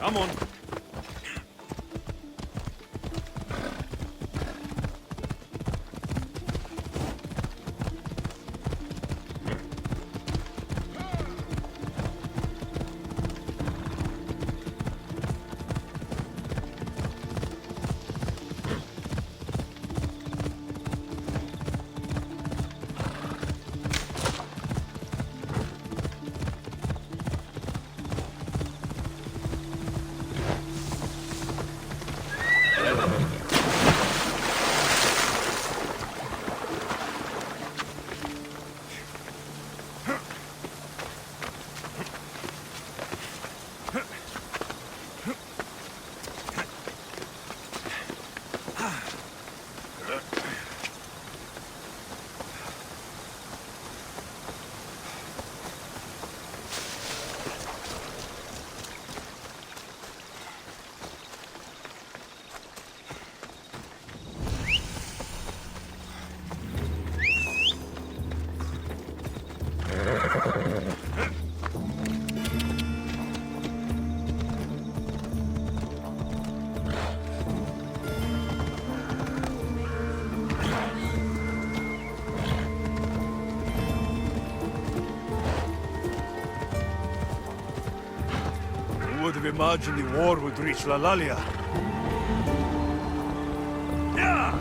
Come on. Who would have imagined the war would reach La Lalia? Yeah!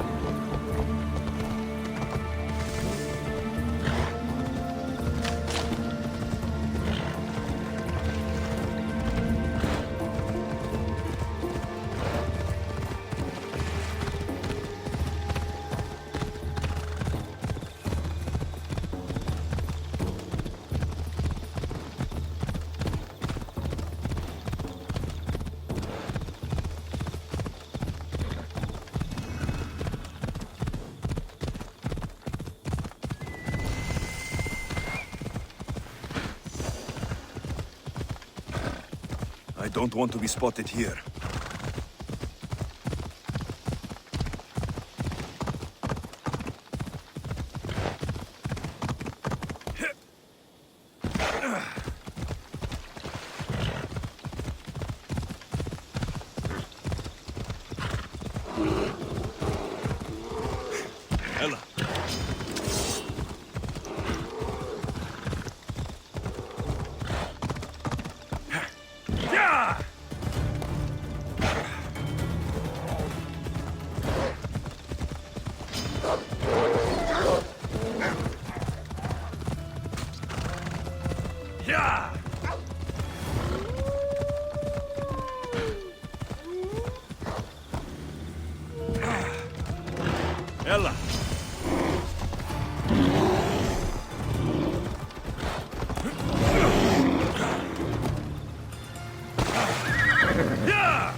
I don't want to be spotted here. Ella. Yeah! Ella! Yeah!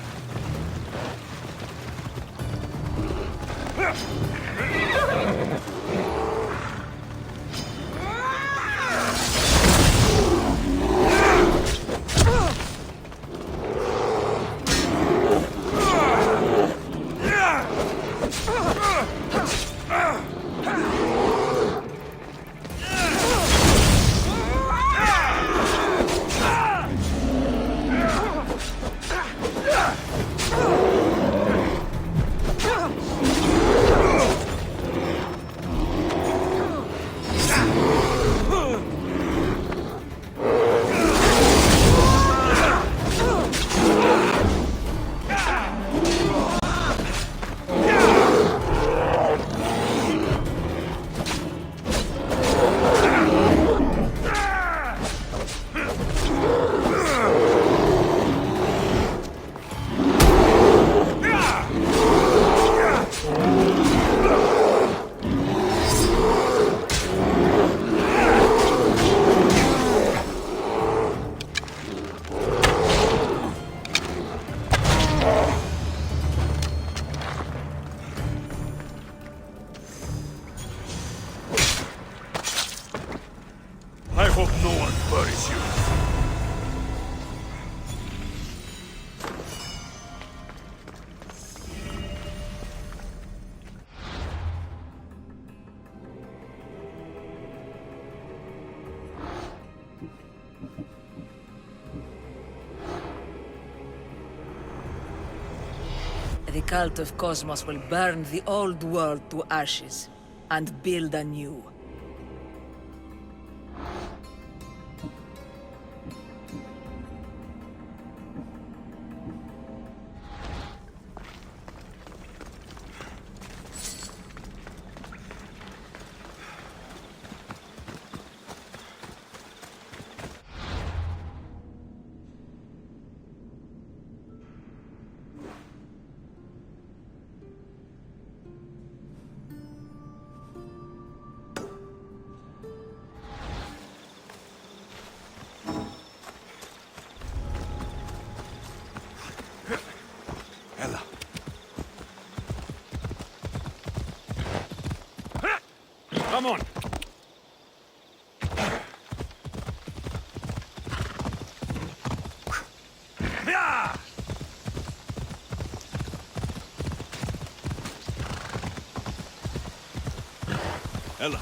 I hope no one buries you. The cult of Cosmos will burn the old world to ashes, and build anew. Come on! Ella.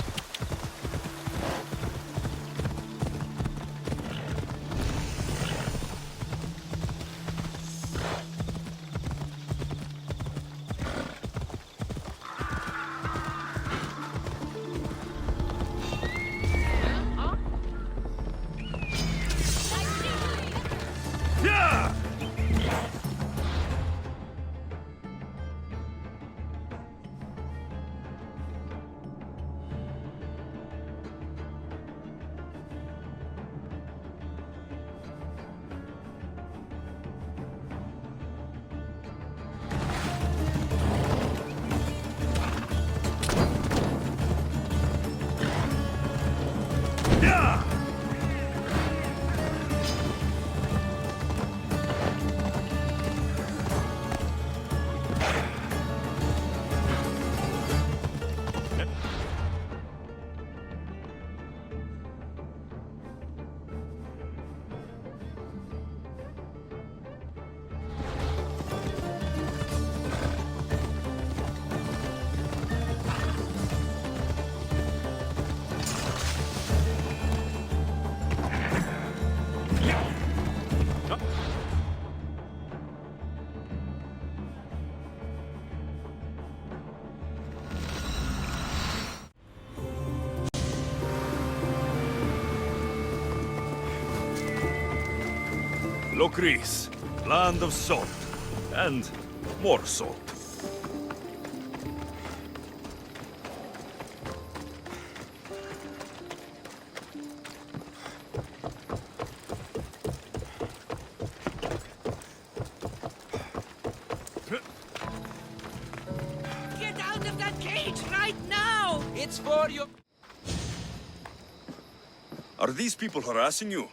Greece, land of salt, and more salt. Get out of that cage right now! It's for you. Are these people harassing you?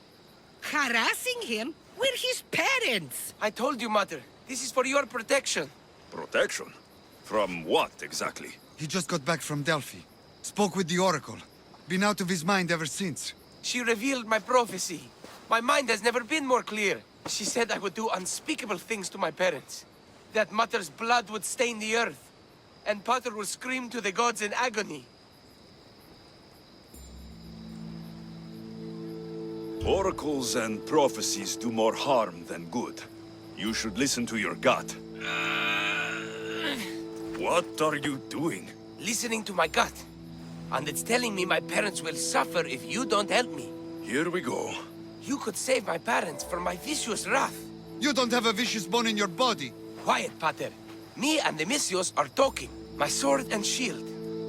Harassing him? We're his parents! I told you, Mother. This is for your protection. Protection? From what, exactly? He just got back from Delphi. Spoke with the Oracle. Been out of his mind ever since. She revealed my prophecy. My mind has never been more clear. She said I would do unspeakable things to my parents. That Mother's blood would stain the earth. And Pater would scream to the gods in agony. Oracles and prophecies do more harm than good. You should listen to your gut. What are you doing? Listening to my gut. And it's telling me my parents will suffer if you don't help me. Here we go. You could save my parents from my vicious wrath. You don't have a vicious bone in your body. Quiet, Pater. Me and Alexios are talking. My sword and shield.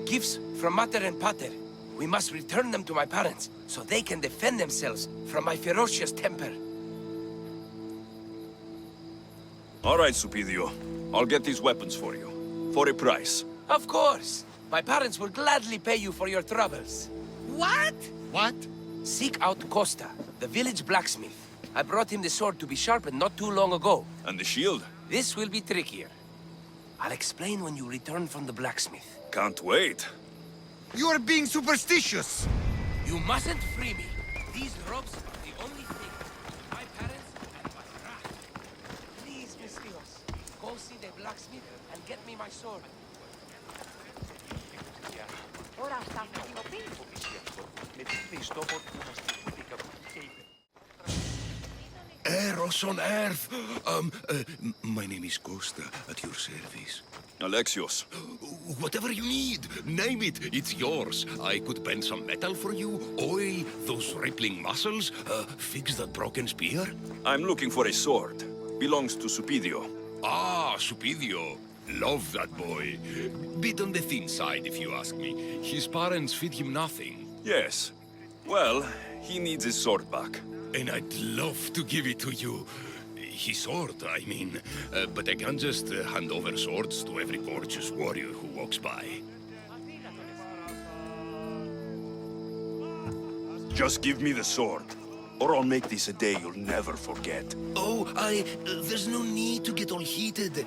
Gifts from Mater and Pater. We must return them to my parents, so they can defend themselves from my ferocious temper. All right, Supidio. I'll get these weapons for you. For a price. Of course! My parents will gladly pay you for your troubles. What? What? Seek out Costa, the village blacksmith. I brought him the sword to be sharpened not too long ago. And the shield? This will be trickier. I'll explain when you return from the blacksmith. Can't wait. You are being superstitious! You mustn't free me. These robes are the only thing. My parents and my wrath. Please, Alexios, go see the blacksmith and get me my sword. Ora sta facendo tempo che sia Eros else on earth? My name is Costa, at your service. Alexios. Whatever you need, name it, it's yours. I could bend some metal for you, oil those rippling muscles, fix that broken spear. I'm looking for a sword. Belongs to Supidio. Ah, Supidio. Love that boy. Bit on the thin side, if you ask me. His parents feed him nothing. Yes. Well, he needs his sword back. And I'd love to give it to you. His sword, I mean. But I can't just hand over swords to every gorgeous warrior who walks by. Just give me the sword, or I'll make this a day you'll never forget. Oh, there's no need to get all heated.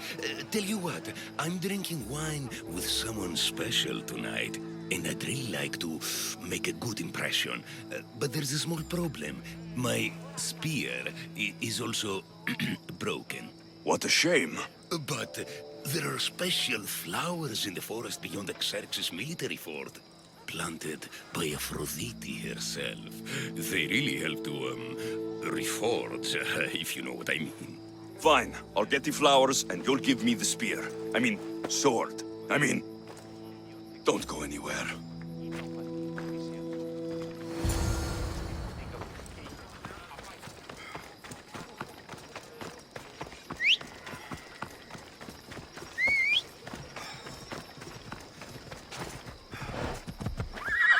Tell you what, I'm drinking wine with someone special tonight. And I'd really like to make a good impression. But there's a small problem. My spear is also broken. What a shame. But there are special flowers in the forest beyond Xerxes' military fort. Planted by Aphrodite herself. They really help to, reforge, if you know what I mean. Fine, I'll get the flowers and you'll give me the spear. I mean, sword. Don't go anywhere.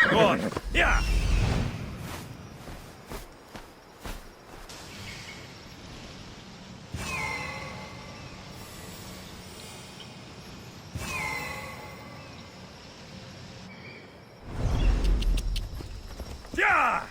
Go on. Yeah! Yeah!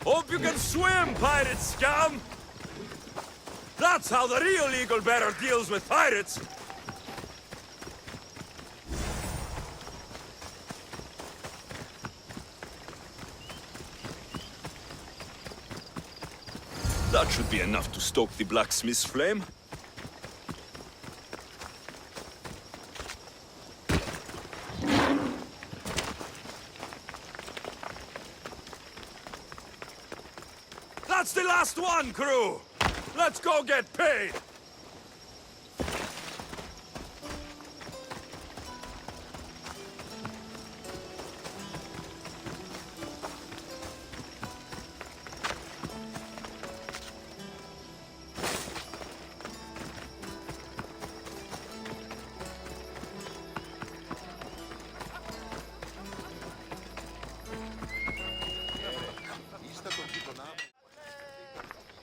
Hope you can swim, pirate scum! That's how the real eagle bearer deals with pirates! That should be enough to stoke the blacksmith's flame. That's the last one, crew! Let's go get paid!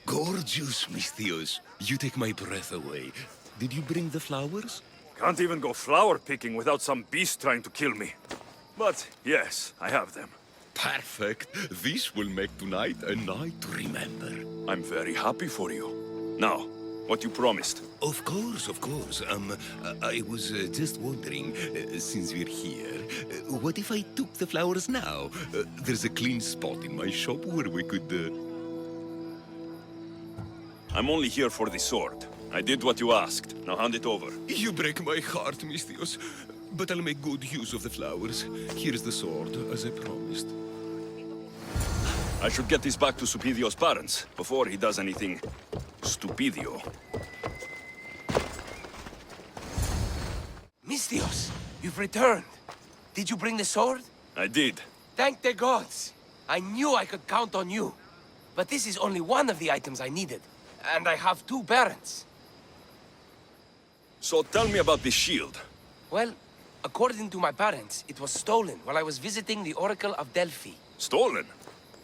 Gorgeous, Misthios. You take my breath away. Did you bring the flowers? Can't even go flower picking without some beast trying to kill me. But yes, I have them. Perfect. This will make tonight a night to remember. I'm very happy for you. Now, what you promised. Of course, of course. I was just wondering, since we're here, what if I took the flowers now? There's a clean spot in my shop where we could, I'm only here for the sword. I did what you asked. Now hand it over. You break my heart, Mystios. But I'll make good use of the flowers. Here's the sword, as I promised. I should get this back to Supidio's parents before he does anything stupidio. Mystios, you've returned. Did you bring the sword? I did. Thank the gods. I knew I could count on you. But this is only one of the items I needed. And I have 2 parents. So tell me about this shield. Well, according to my parents, it was stolen while I was visiting the Oracle of Delphi. Stolen?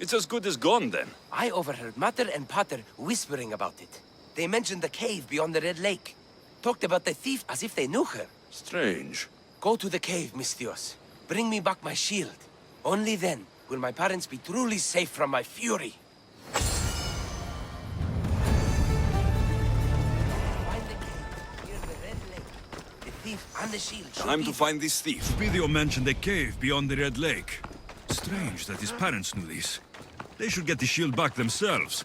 It's as good as gone then. I overheard Mater and Pater whispering about it. They mentioned the cave beyond the Red Lake. Talked about the thief as if they knew her. Strange. Go to the cave, Mystios. Bring me back my shield. Only then will my parents be truly safe from my fury. Find the cave near the Red Lake. The thief and the shield should Time be to find this thief. Video mentioned a cave beyond the Red Lake. Strange that his parents knew this. They should get the shield back themselves.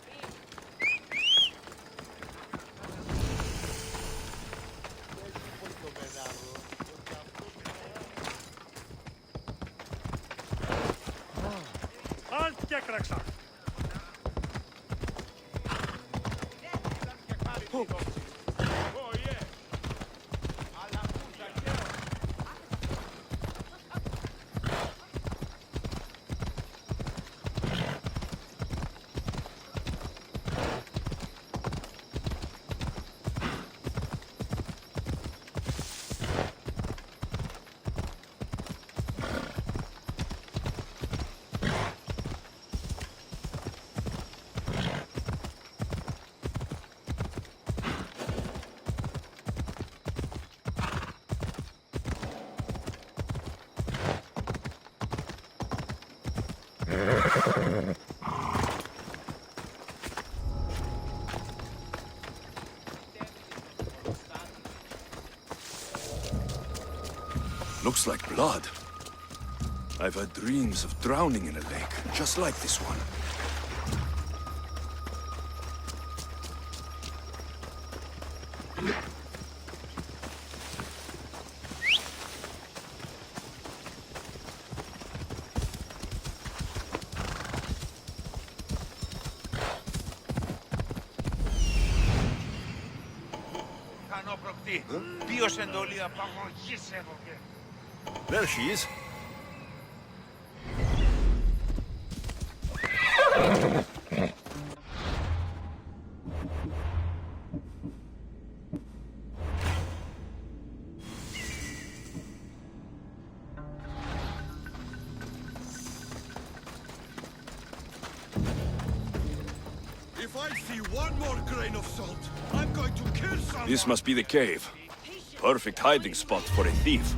Looks like blood. I've had dreams of drowning in a lake, just like this one. There she is. If I see one more grain of salt, I'm going to kill someone! This must be the cave. Perfect hiding spot for a thief.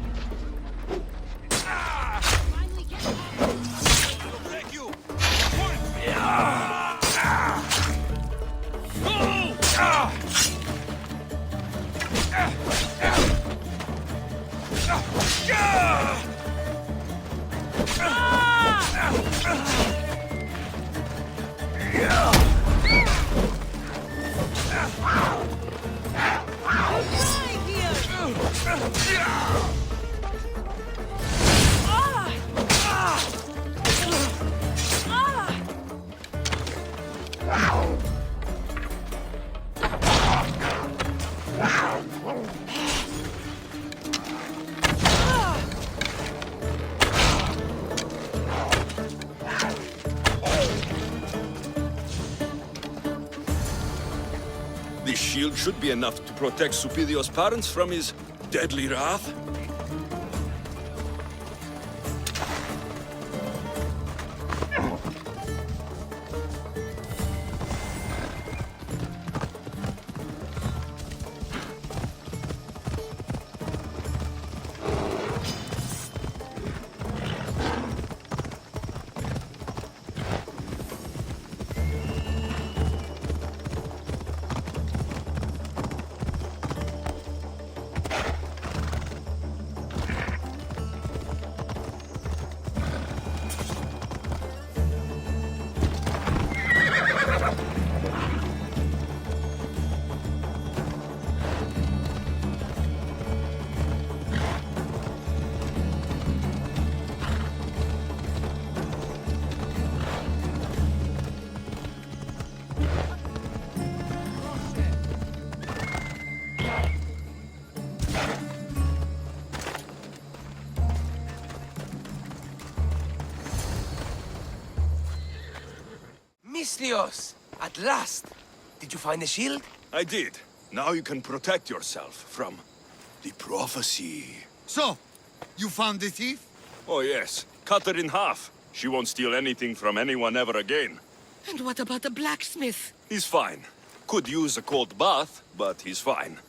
This shield should be enough to protect Supidio's parents from his deadly wrath. Alexios! At last! Did you find the shield? I did. Now you can protect yourself from the prophecy. So, you found the thief? Oh yes, cut her in half. She won't steal anything from anyone ever again. And what about the blacksmith? He's fine. Could use a cold bath, but he's fine.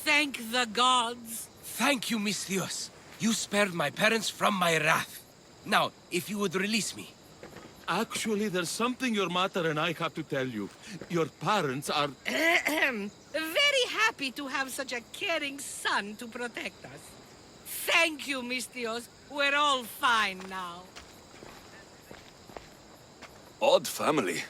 Thank the gods. Thank you, Misthios. You spared my parents from my wrath. Now, if you would release me. Actually, there's something your mother and I have to tell you. Your parents are... Very happy to have such a caring son to protect us. Thank you, Misthios. We're all fine now. Odd family.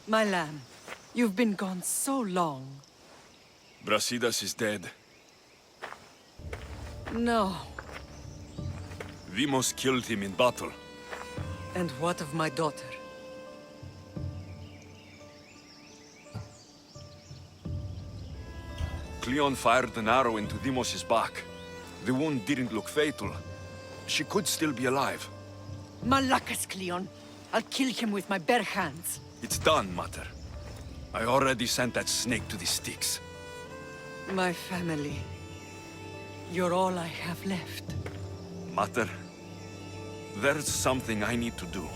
My lamb, you've been gone so long. Brasidas is dead. No. Vimos killed him in battle. And what of my daughter? Cleon fired an arrow into Dimos' back. The wound didn't look fatal. She could still be alive. Malakas, Cleon. I'll kill him with my bare hands. It's done, Mater. I already sent that snake to the Styx. My family. You're all I have left. Mater, there's something I need to do.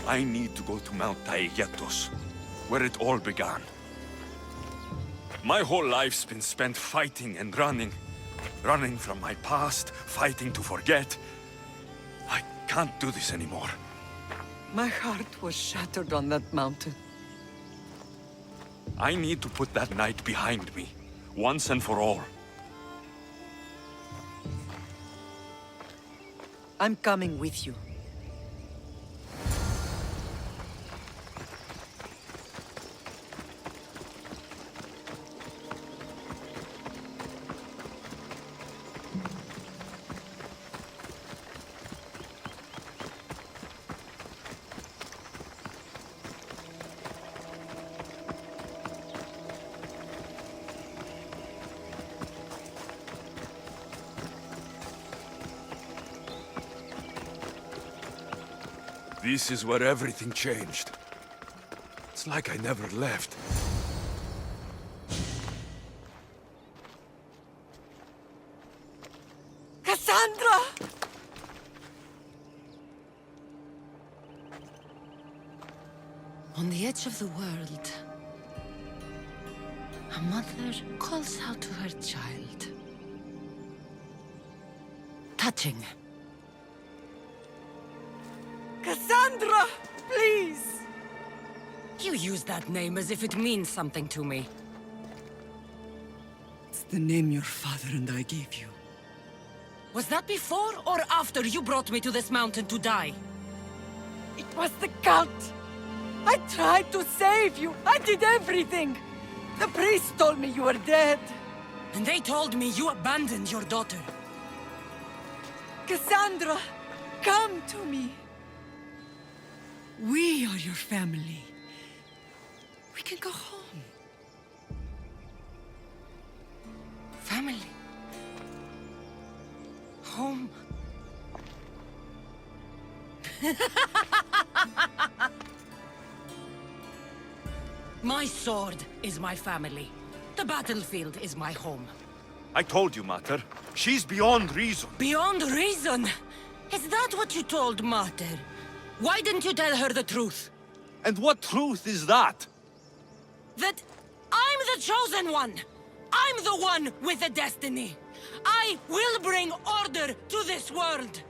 I need to go to Mount Taygetos, where it all began. My whole life's been spent fighting and running. running from my past, fighting to forget. I can't do this anymore. My heart was shattered on that mountain. I need to put that night behind me, once and for all. I'm coming with you. This is where everything changed. It's like I never left. Kassandra! On the edge of the world, a mother calls out to her child. Touching. Kassandra! Please! You use that name as if it means something to me. It's the name your father and I gave you. Was that before or after you brought me to this mountain to die? It was the cult! I tried to save you! I did everything! The priest told me you were dead! And they told me you abandoned your daughter. Kassandra! Come to me! We are your family. We can go home. Family. Home. My sword is my family. The battlefield is my home. I told you, Mater. She's beyond reason. Beyond reason? Is that what you told Mater? Why didn't you tell her the truth? And what truth is that? That I'm the chosen one! I'm the one with a destiny! I will bring order to this world!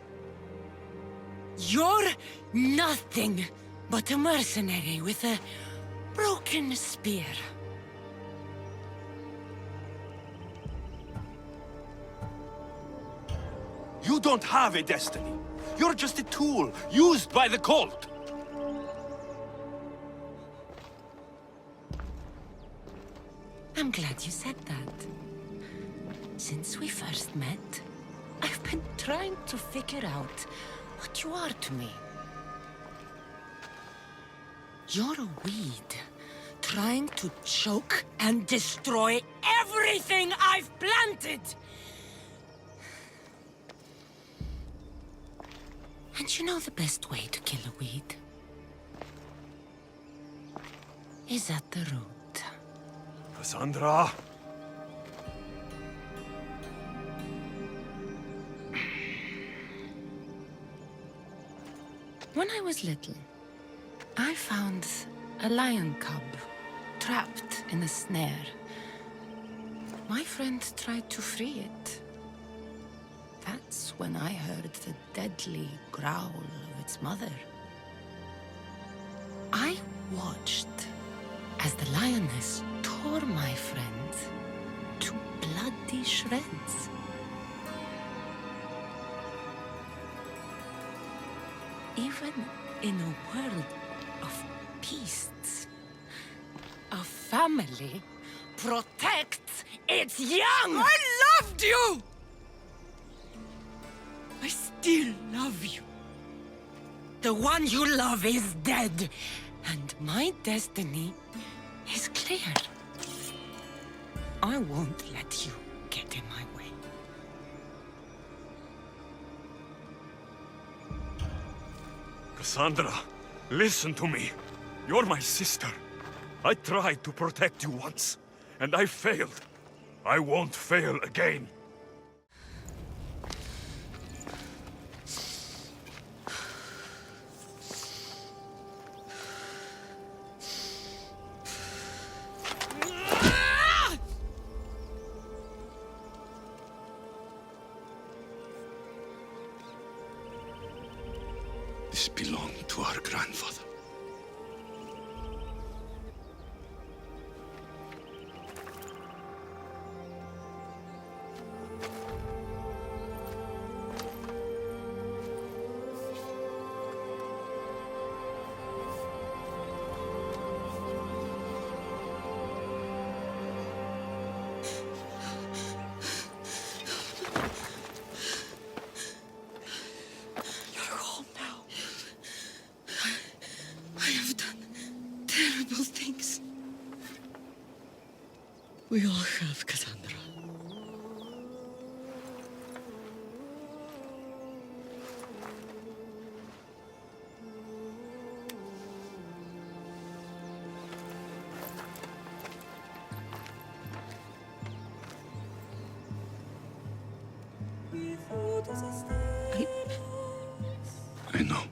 You're nothing but a mercenary with a broken spear. You don't have a destiny. You're just a tool, used by the cult. I'm glad you said that. Since we first met, I've been trying to figure out what you are to me. You're a weed, trying to choke and destroy everything I've planted! And you know the best way to kill a weed is at the root. Kassandra! When I was little, I found a lion cub trapped in a snare. My friend tried to free it. That's when I heard the deadly growl of its mother. I watched as the lioness tore my friend to bloody shreds. Even in a world of beasts, a family protects its young! I loved you! I still love you. The one you love is dead, and my destiny is clear. I won't let you get in my way. Kassandra, listen to me. You're my sister. I tried to protect you once, and I failed. I won't fail again. This belonged to our grandfather. We all have, Kassandra. I know.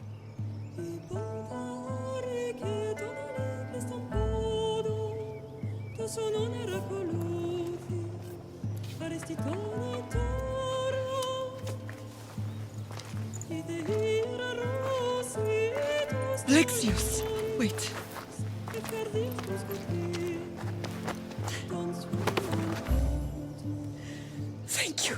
Alexios! Wait. Thank you.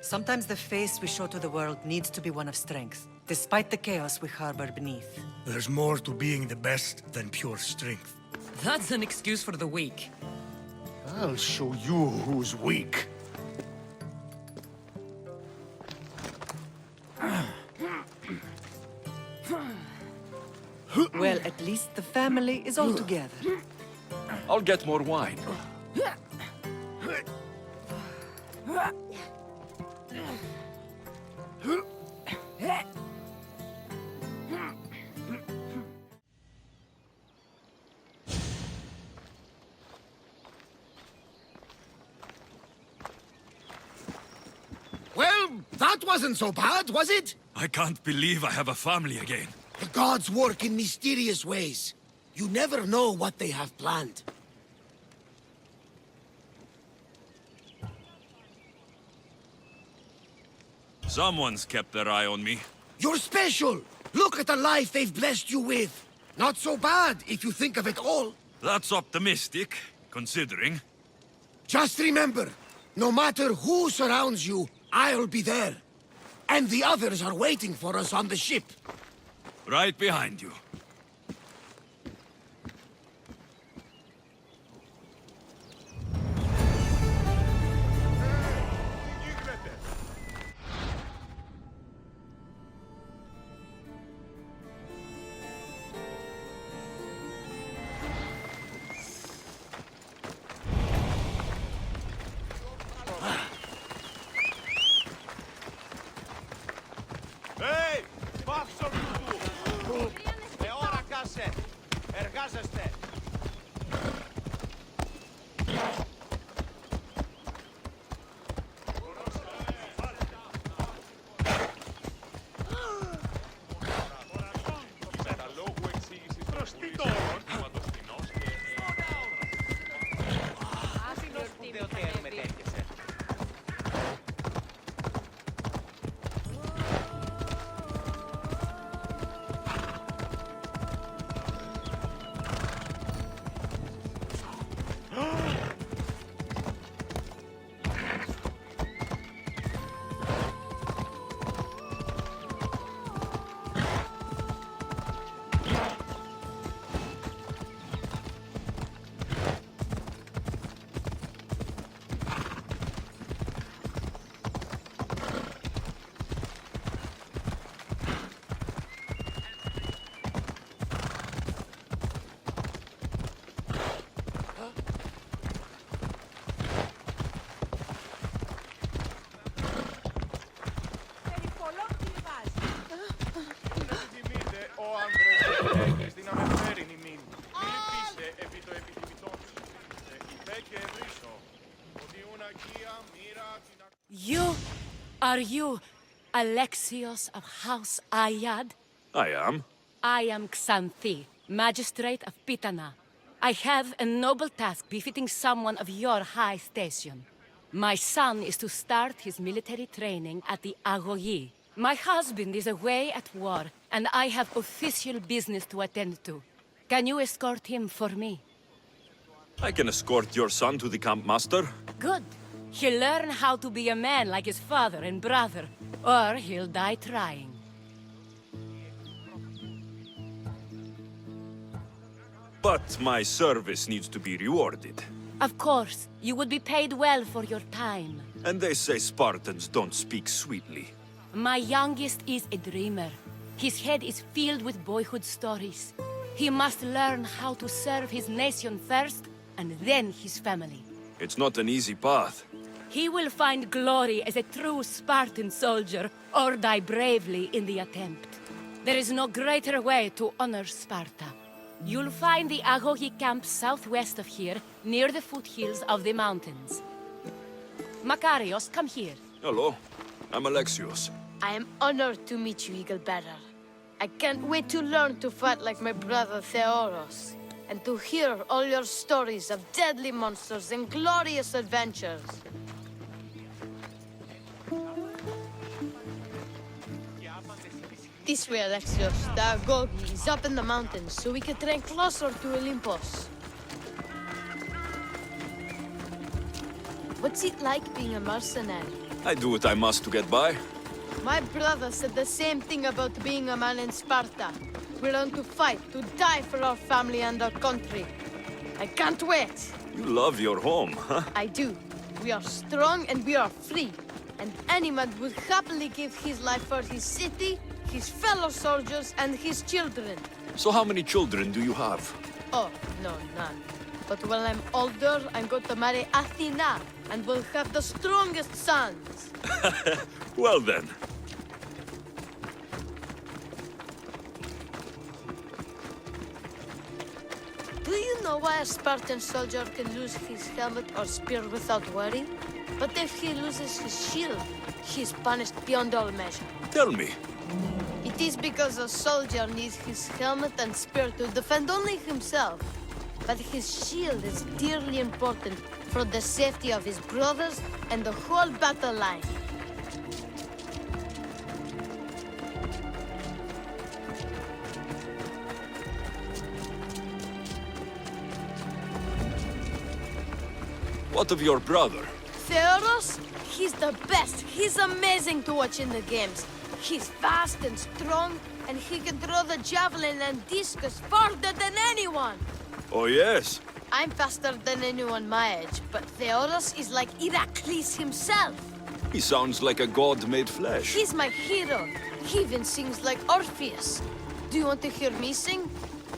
Sometimes the face we show to the world needs to be one of strength, despite the chaos we harbor beneath. There's more to being the best than pure strength. That's an excuse for the weak. I'll show you who's weak. Well, at least the family is all together. I'll get more wine. Well, that wasn't so bad, was it? I can't believe I have a family again. The gods work in mysterious ways. You never know what they have planned. Someone's kept their eye on me. You're special! Look at the life they've blessed you with! Not so bad, if you think of it all. That's optimistic, considering. Just remember, no matter who surrounds you, I'll be there. And the others are waiting for us on the ship. Right behind you. Hey! Πάψω του! Ώρα κάσε! Εργάζεστε! Are you Alexios of House Ayad? I am. I am Xanthi, Magistrate of Pitana. I have a noble task befitting someone of your high station. My son is to start his military training at the Agogi. My husband is away at war, and I have official business to attend to. Can you escort him for me? I can escort your son to the camp master. Good. He'll learn how to be a man like his father and brother, or he'll die trying. But my service needs to be rewarded. Of course, you would be paid well for your time. And they say Spartans don't speak sweetly. My youngest is a dreamer. His head is filled with boyhood stories. He must learn how to serve his nation first, and then his family. It's not an easy path. He will find glory as a true Spartan soldier, or die bravely in the attempt. There is no greater way to honor Sparta. You'll find the Agogi camp southwest of here, near the foothills of the mountains. Makarios, come here. Hello, I'm Alexios. I am honored to meet you, Eagle Bearer. I can't wait to learn to fight like my brother Theoros, and to hear all your stories of deadly monsters and glorious adventures. This way, Alexios. The Agogi is up in the mountains, so we can train closer to Olympus. What's it like being a mercenary? I do what I must to get by. My brother said the same thing about being a man in Sparta. We learn to fight, to die for our family and our country. I can't wait. You love your home, huh? I do. We are strong and we are free. And any man would happily give his life for his city, his fellow soldiers, and his children. So how many children do you have? Oh, no, none. But when I'm older, I'm going to marry Athena, and we'll have the strongest sons. Well then. Do you know why a Spartan soldier can lose his helmet or spear without worry? But if he loses his shield, he's punished beyond all measure. Tell me. It is because a soldier needs his helmet and spear to defend only himself. But his shield is dearly important for the safety of his brothers and the whole battle line. What of your brother? Theodos? He's the best. He's amazing to watch in the games. He's fast and strong, and he can throw the javelin and discus farther than anyone. Oh yes? I'm faster than anyone my age, but Theodos is like Heracles himself. He sounds like a god made flesh. He's my hero. He even sings like Orpheus. Do you want to hear me sing?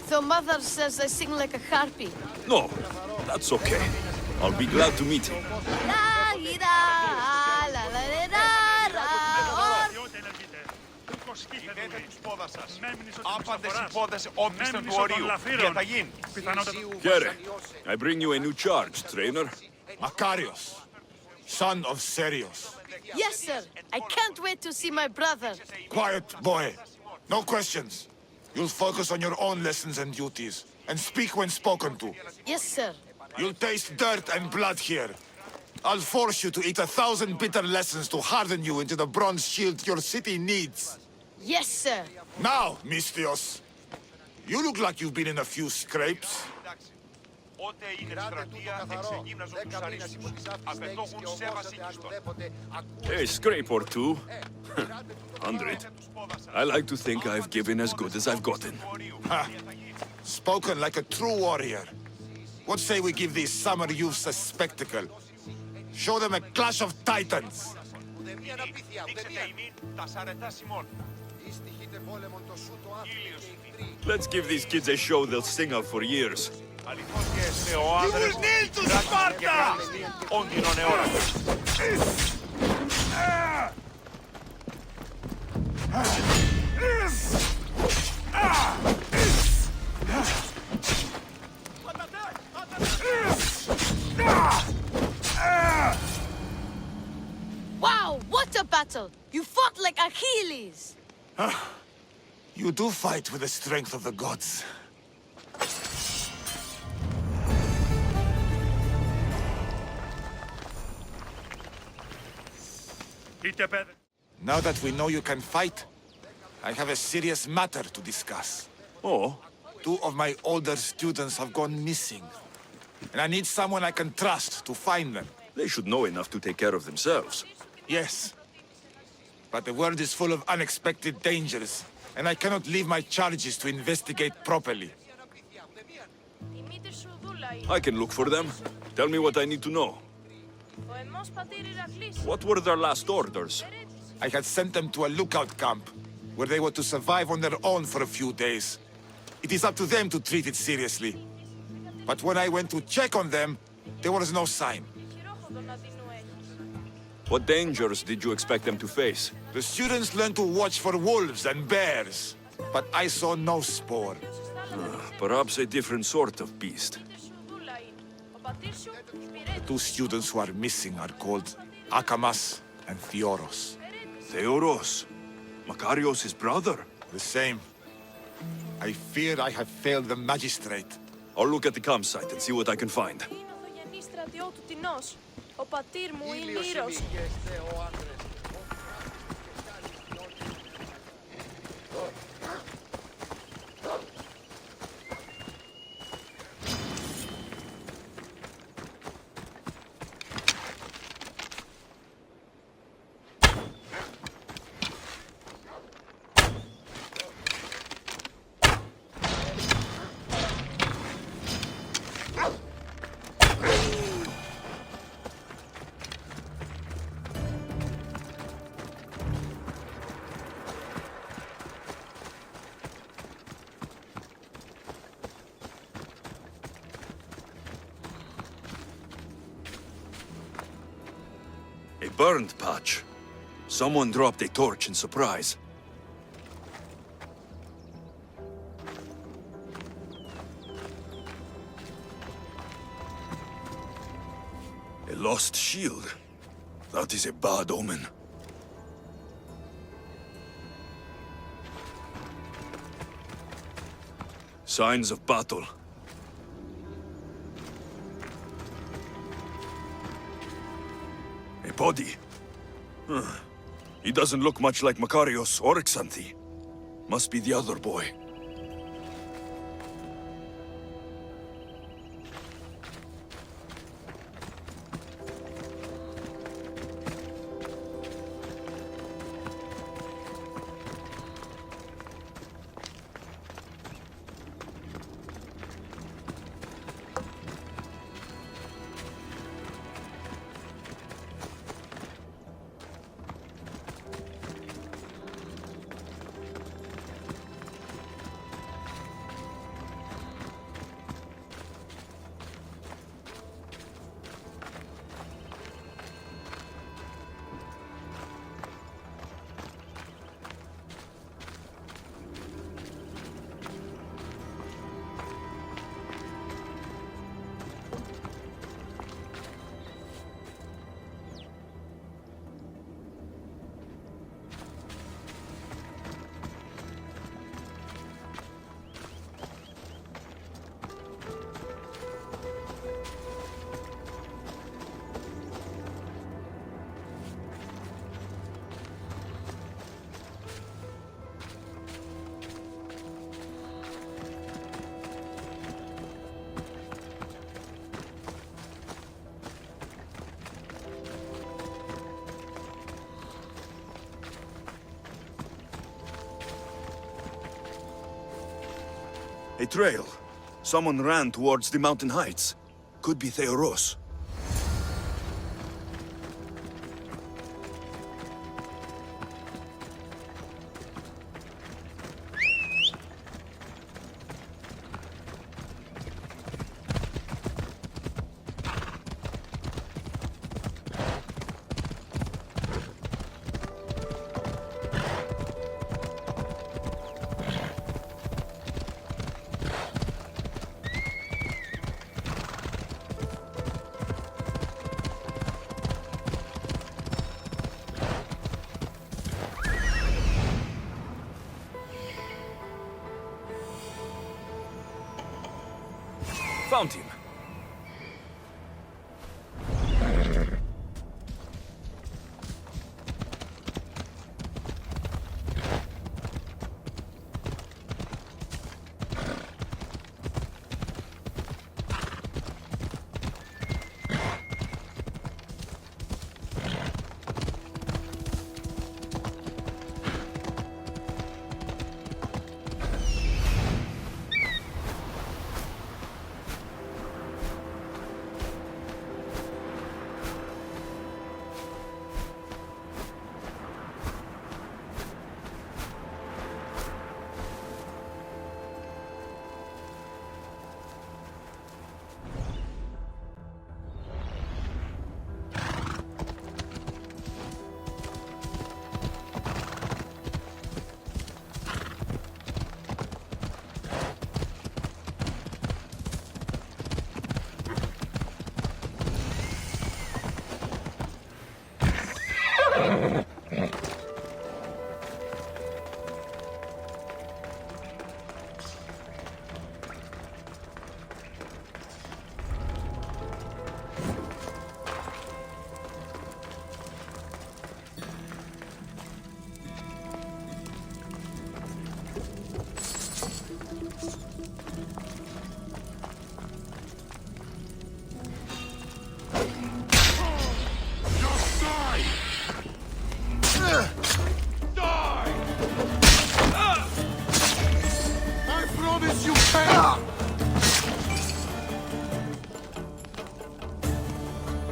Though Mother says I sing like a harpy. No, that's okay. I'll be glad to meet him. Κινέτε τους πόδας σας. Άπαντες οι πόδες όπιστον του ορίου. Διαταγήν. Kere, I bring you a new charge, trainer. Makarios, son of Serios. Yes, sir. I can't wait to see my brother. Quiet, boy. No questions. You'll focus on your own lessons and duties, and speak when spoken to. Yes, sir. You'll taste dirt and blood here. I'll force you to eat 1,000 bitter lessons to harden you into the bronze shield your city needs. Yes, sir. Now, Mystios, you look like you've been in a few scrapes. Ότε είναι στρατεία, εξεγύμναζον τους αρίστους. Απαιτώχουν σέβαση κύστον. A scrape or two. 100. I like to think I've given as good as I've gotten. Ha! Spoken like a true warrior. What say we give these summer youths a spectacle? Show them a clash of titans. Let's give these kids a show they'll sing of for years. You will kneel to Sparta! Όντινον εόρακος. Wow, what a battle! You fought like Achilles! You do fight with the strength of the gods. Now that we know you can fight, I have a serious matter to discuss. Oh? 2 of my older students have gone missing. And I need someone I can trust to find them. They should know enough to take care of themselves. Yes. But the world is full of unexpected dangers, and I cannot leave my charges to investigate properly. I can look for them. Tell me what I need to know. What were their last orders? I had sent them to a lookout camp, where they were to survive on their own for a few days. It is up to them to treat it seriously. But when I went to check on them, there was no sign. What dangers did you expect them to face? The students learned to watch for wolves and bears, but I saw no spoor. Perhaps a different sort of beast. The 2 students who are missing are called Akamas and Theoros. Theoros? Makarios' brother? The same. I fear I have failed the magistrate. I'll look at the campsite and see what I can find. Ο πατήρ μου είναι ήρωας. burned patch. Someone dropped a torch in surprise. A lost shield. That is a bad omen. Signs of battle. A body. He doesn't look much like Makarios or Xanthi. Must be the other boy. A trail. Someone ran towards the mountain heights. Could be Theoros. Found him.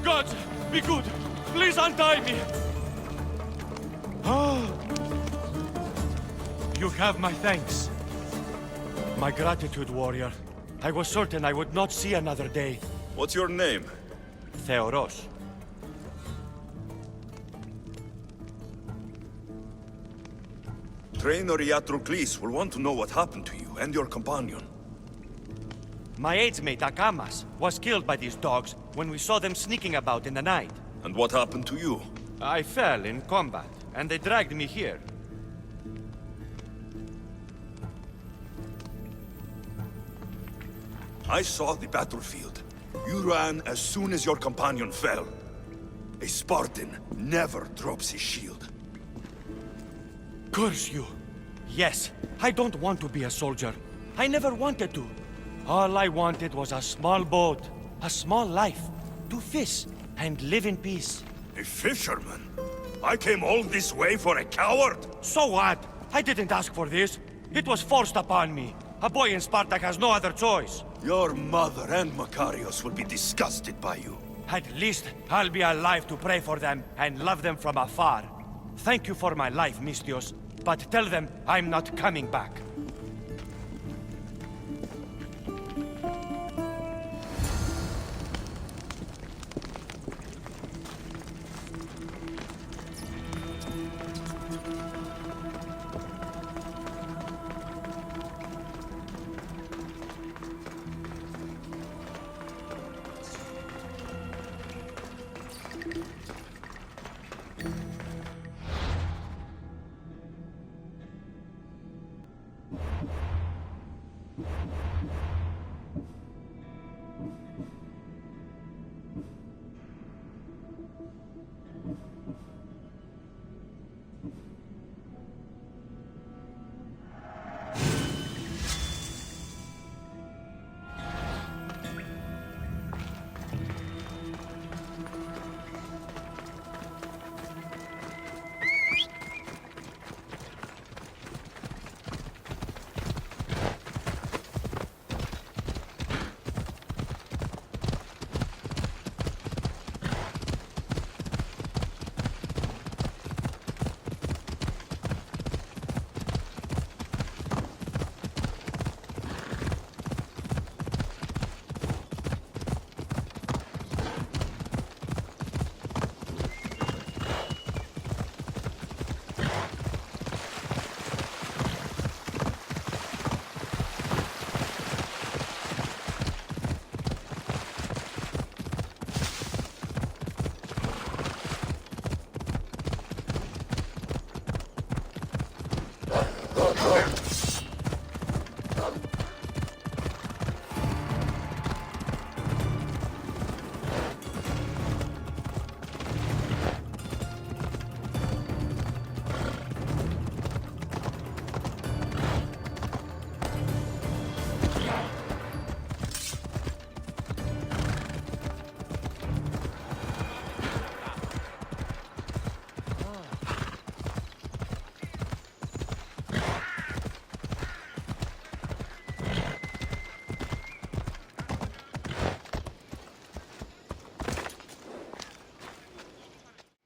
Gods, be good! Please untie me! You have my thanks. My gratitude, warrior. I was certain I would not see another day. What's your name? Theoros. Trainer Iatrocles will want to know what happened to you and your companion. My aides-mate Akamas was killed by these dogs when we saw them sneaking about in the night. And what happened to you? I fell in combat, and they dragged me here. I saw the battlefield. You ran as soon as your companion fell. A Spartan never drops his shield. Curse you! Yes, I don't want to be a soldier. I never wanted to. All I wanted was a small boat, a small life, to fish and live in peace. A fisherman? I came all this way for a coward? So what? I didn't ask for this. It was forced upon me. A boy in Sparta has no other choice. Your mother and Makarios will be disgusted by you. At least I'll be alive to pray for them and love them from afar. Thank you for my life, Misthios, but tell them I'm not coming back.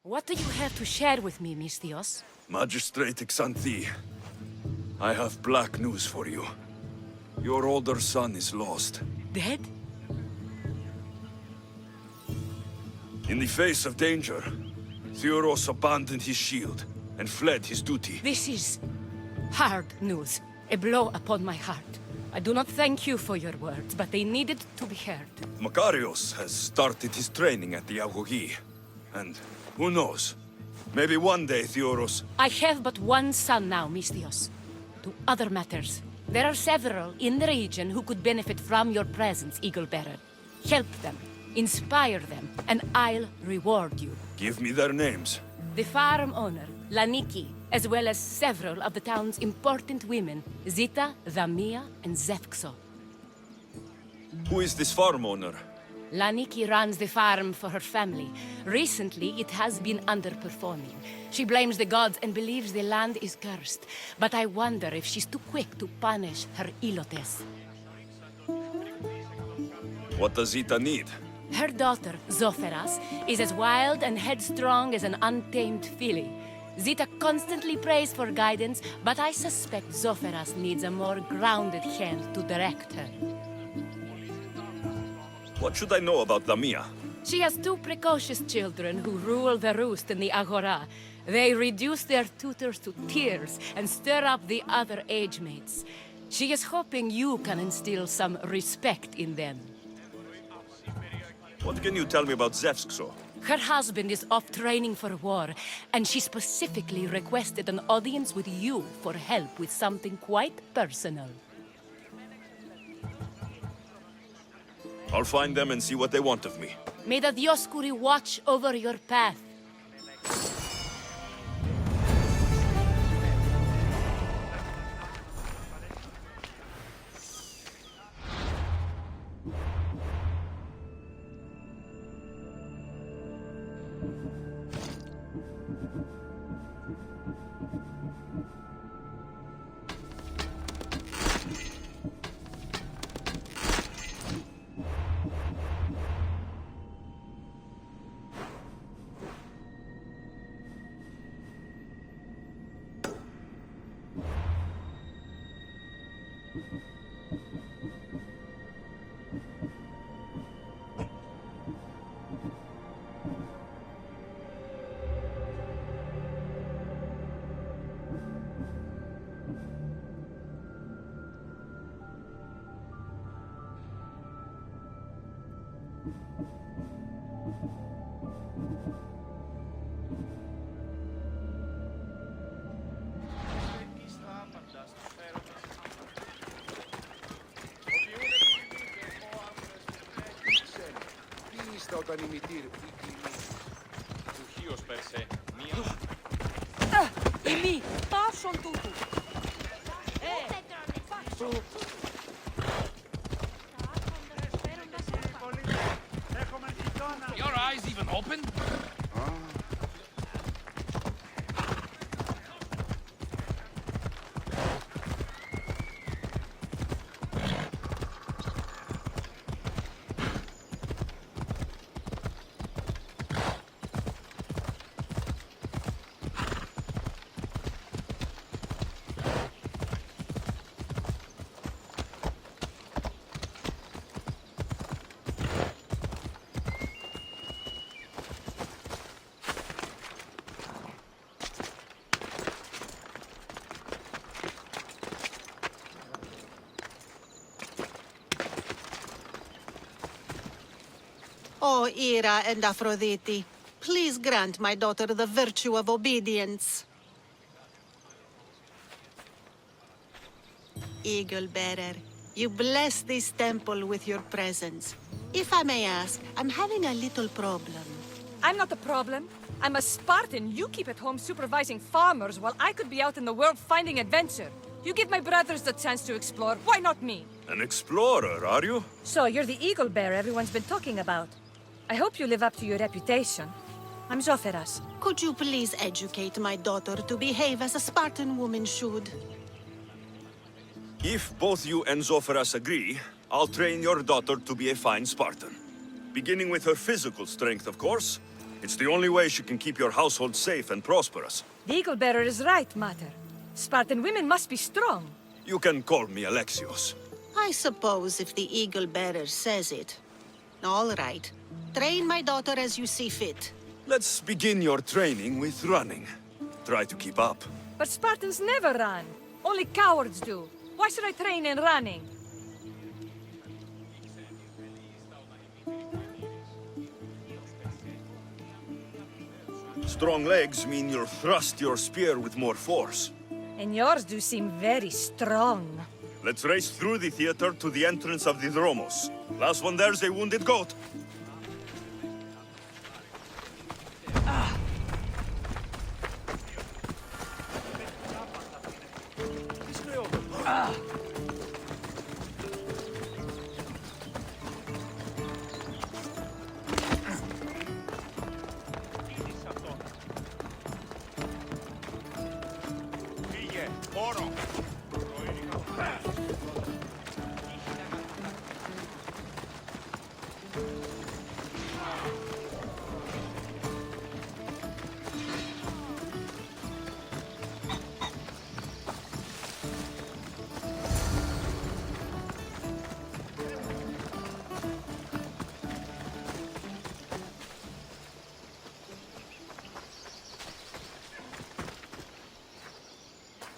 What do you have to share with me, Misthios? Magistrate Xanthi, I have black news for you. Your older son is lost. Dead? In the face of danger, Theoros abandoned his shield and fled his duty. This is hard news. A blow upon my heart. I do not thank you for your words, but they needed to be heard. Makarios has started his training at the Agogi. And who knows? Maybe one day, Theoros... I have but one son now, Misthios. To other matters. There are several in the region who could benefit from your presence, Eagle-Bearer. Help them, inspire them, and I'll reward you. Give me their names. The farm owner, Laniki, as well as several of the town's important women, Zita, Dhamia, and Zefxo. Who is this farm owner? Laniki runs the farm for her family. Recently, it has been underperforming. She blames the gods and believes the land is cursed. But I wonder if she's too quick to punish her ilotes. What does Zita need? Her daughter, Zoferas, is as wild and headstrong as an untamed filly. Zita constantly prays for guidance, but I suspect Zoferas needs a more grounded hand to direct her. What should I know about Dhamia? She has two precocious children who rule the roost in the Agora. They reduce their tutors to tears and stir up the other age mates. She is hoping you can instill some respect in them. What can you tell me about Zevskso? Her husband is off training for war, and she specifically requested an audience with you for help with something quite personal. I'll find them and see what they want of me. May the Dioscuri watch over your path. Όταν η μητήρ του χείος περσέ, μία... Ημί, πάσον τούτου. Your eyes even open? O Ira and Aphrodite, please grant my daughter the virtue of obedience. Eagle Bearer, you bless this temple with your presence. If I may ask, I'm having a little problem. I'm not the problem. I'm a Spartan. You keep at home supervising farmers while I could be out in the world finding adventure. You give my brothers the chance to explore. Why not me? An explorer, are you? So you're the eagle bearer everyone's been talking about. I hope you live up to your reputation. I'm Zoferas. Could you please educate my daughter to behave as a Spartan woman should? If both you and Zoferas agree, I'll train your daughter to be a fine Spartan. Beginning with her physical strength, of course. It's the only way she can keep your household safe and prosperous. The eagle bearer is right, Mater. Spartan women must be strong. You can call me Alexios. I suppose if the eagle bearer says it. All right. Train my daughter as you see fit. Let's begin your training with running. Try to keep up. But Spartans never run. Only cowards do. Why should I train in running? Strong legs mean you'll thrust your spear with more force. And yours do seem very strong. Let's race through the theater to the entrance of the Dromos. Last one there's a wounded goat. Φύγε, όρο!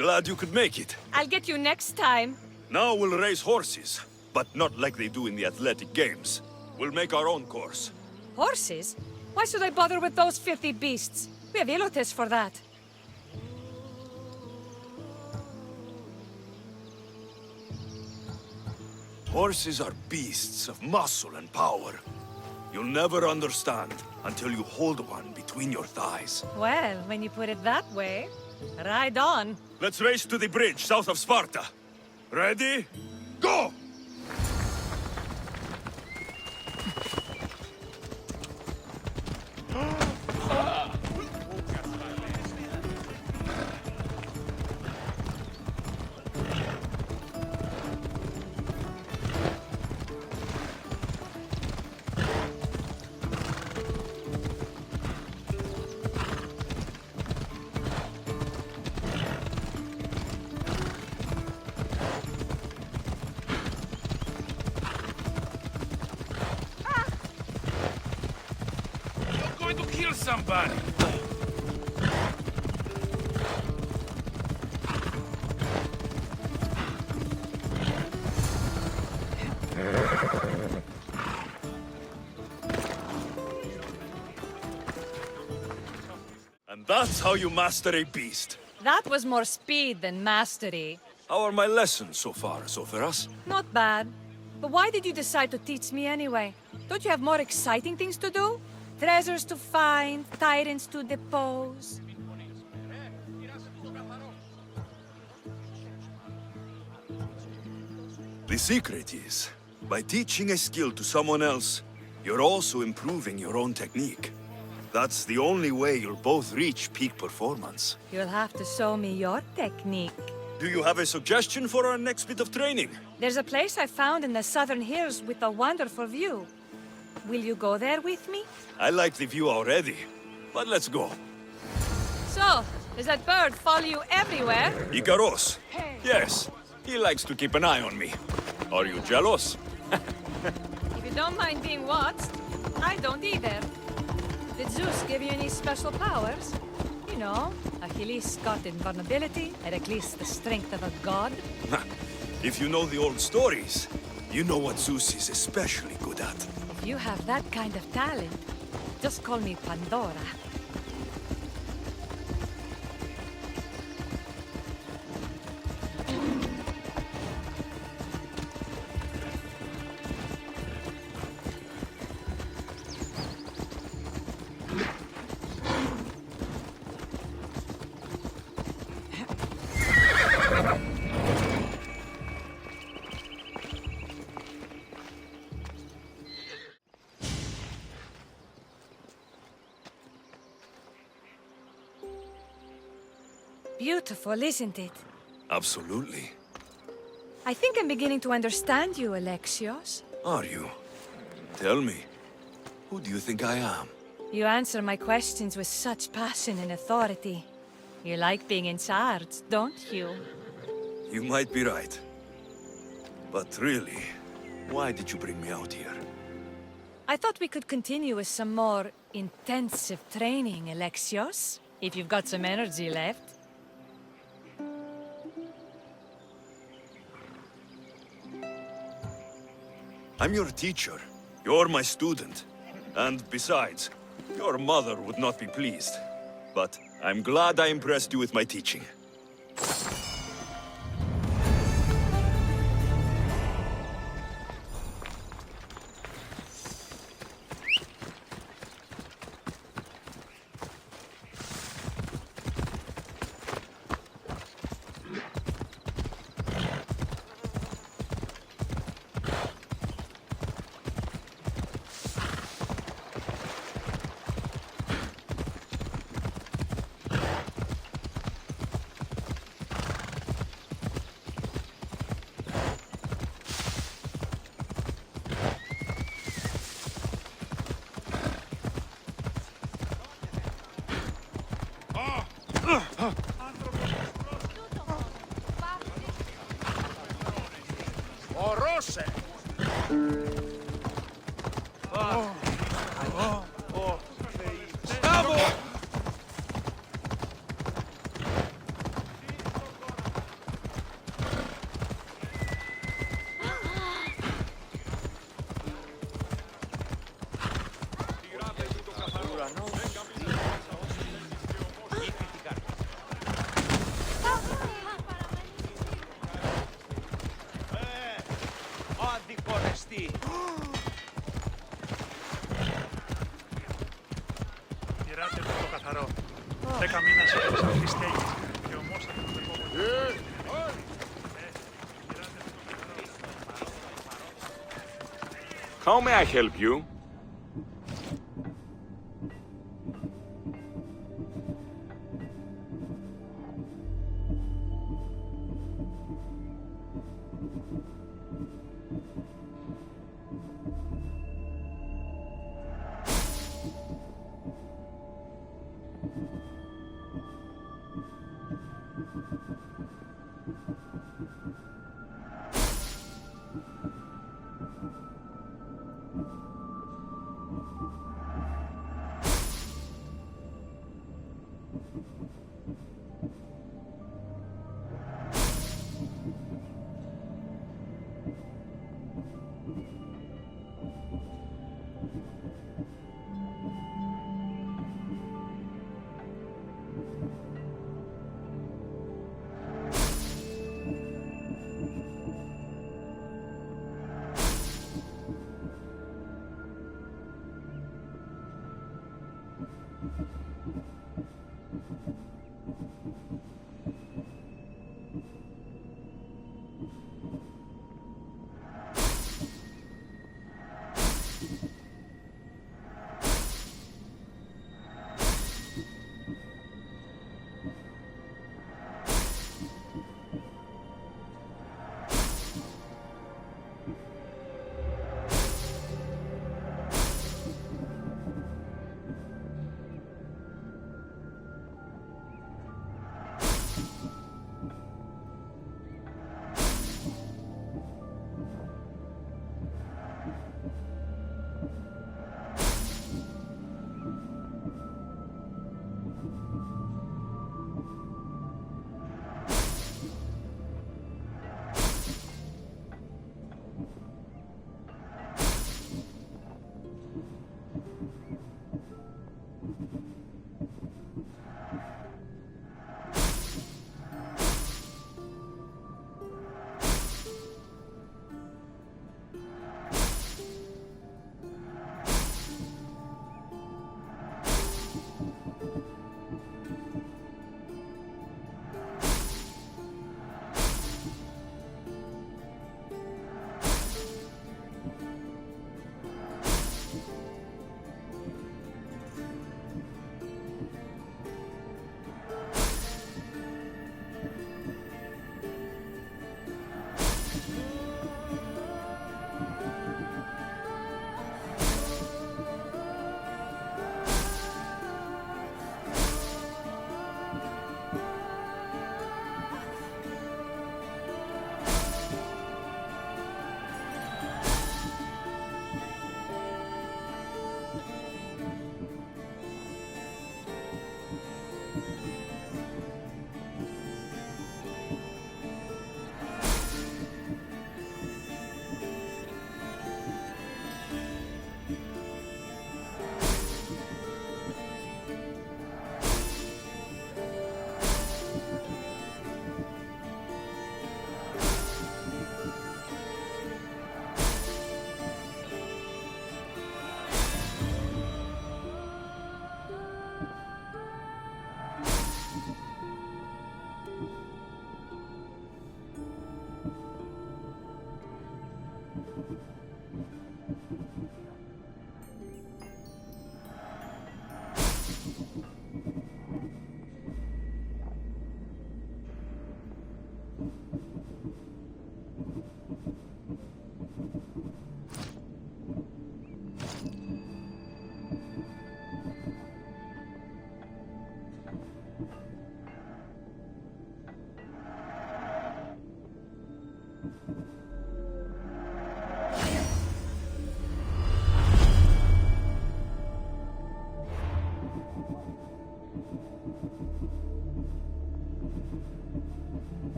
Glad you could make it. I'll get you next time. Now we'll race horses, but not like they do in the athletic games. We'll make our own course. Horses? Why should I bother with those filthy beasts? We have elotes for that. Horses are beasts of muscle and power. You'll never understand until you hold one between your thighs. Well, when you put it that way, ride on. Let's race to the bridge south of Sparta. Ready? Go! Somebody. And that's how you master a beast. That was more speed than mastery. How are my lessons so far, Soferas? Not bad. But why did you decide to teach me anyway? Don't you have more exciting things to do? Treasures to find, tyrants to depose. The secret is, by teaching a skill to someone else, you're also improving your own technique. That's the only way you'll both reach peak performance. You'll have to show me your technique. Do you have a suggestion for our next bit of training? There's a place I found in the southern hills with a wonderful view. Will you go there with me? I like the view already, but let's go. So, does that bird follow you everywhere? Ikaros. Yes, he likes to keep an eye on me. Are you jealous? If you don't mind being watched, I don't either. Did Zeus give you any special powers? You know, Achilles got invulnerability, Heracles the strength of a god. If you know the old stories, you know what Zeus is especially good at. If you have that kind of talent, just call me Pandora. Beautiful, isn't it? Absolutely. I think I'm beginning to understand you, Alexios. Are you? Tell me, who do you think I am? You answer my questions with such passion and authority. You like being in charge, don't you? You might be right. But really, why did you bring me out here? I thought we could continue with some more intensive training, Alexios. If you've got some energy left. I'm your teacher. You're my student. And besides, your mother would not be pleased. But I'm glad I impressed you with my teaching. 10 μήνες σε αυτή στέγη. Και όμως θα το How may I help you?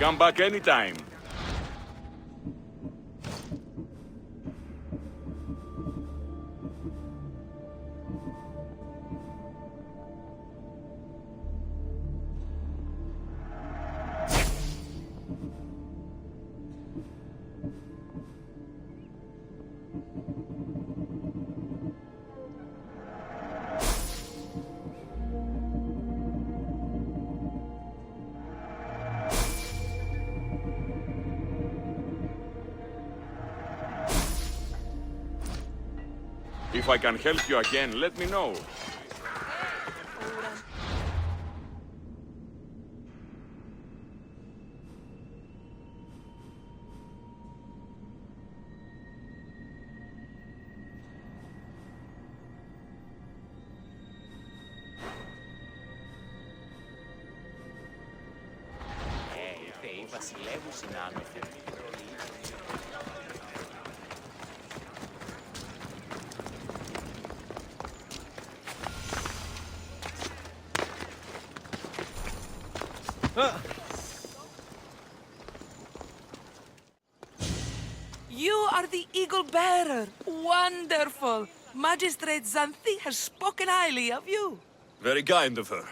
Come back anytime. If I can help you again, let me know. Οι βασιλεύους είναι άνωθοι. You are the Eagle Bearer. Wonderful. Magistrate Xanthi has spoken highly of you. Very kind of her.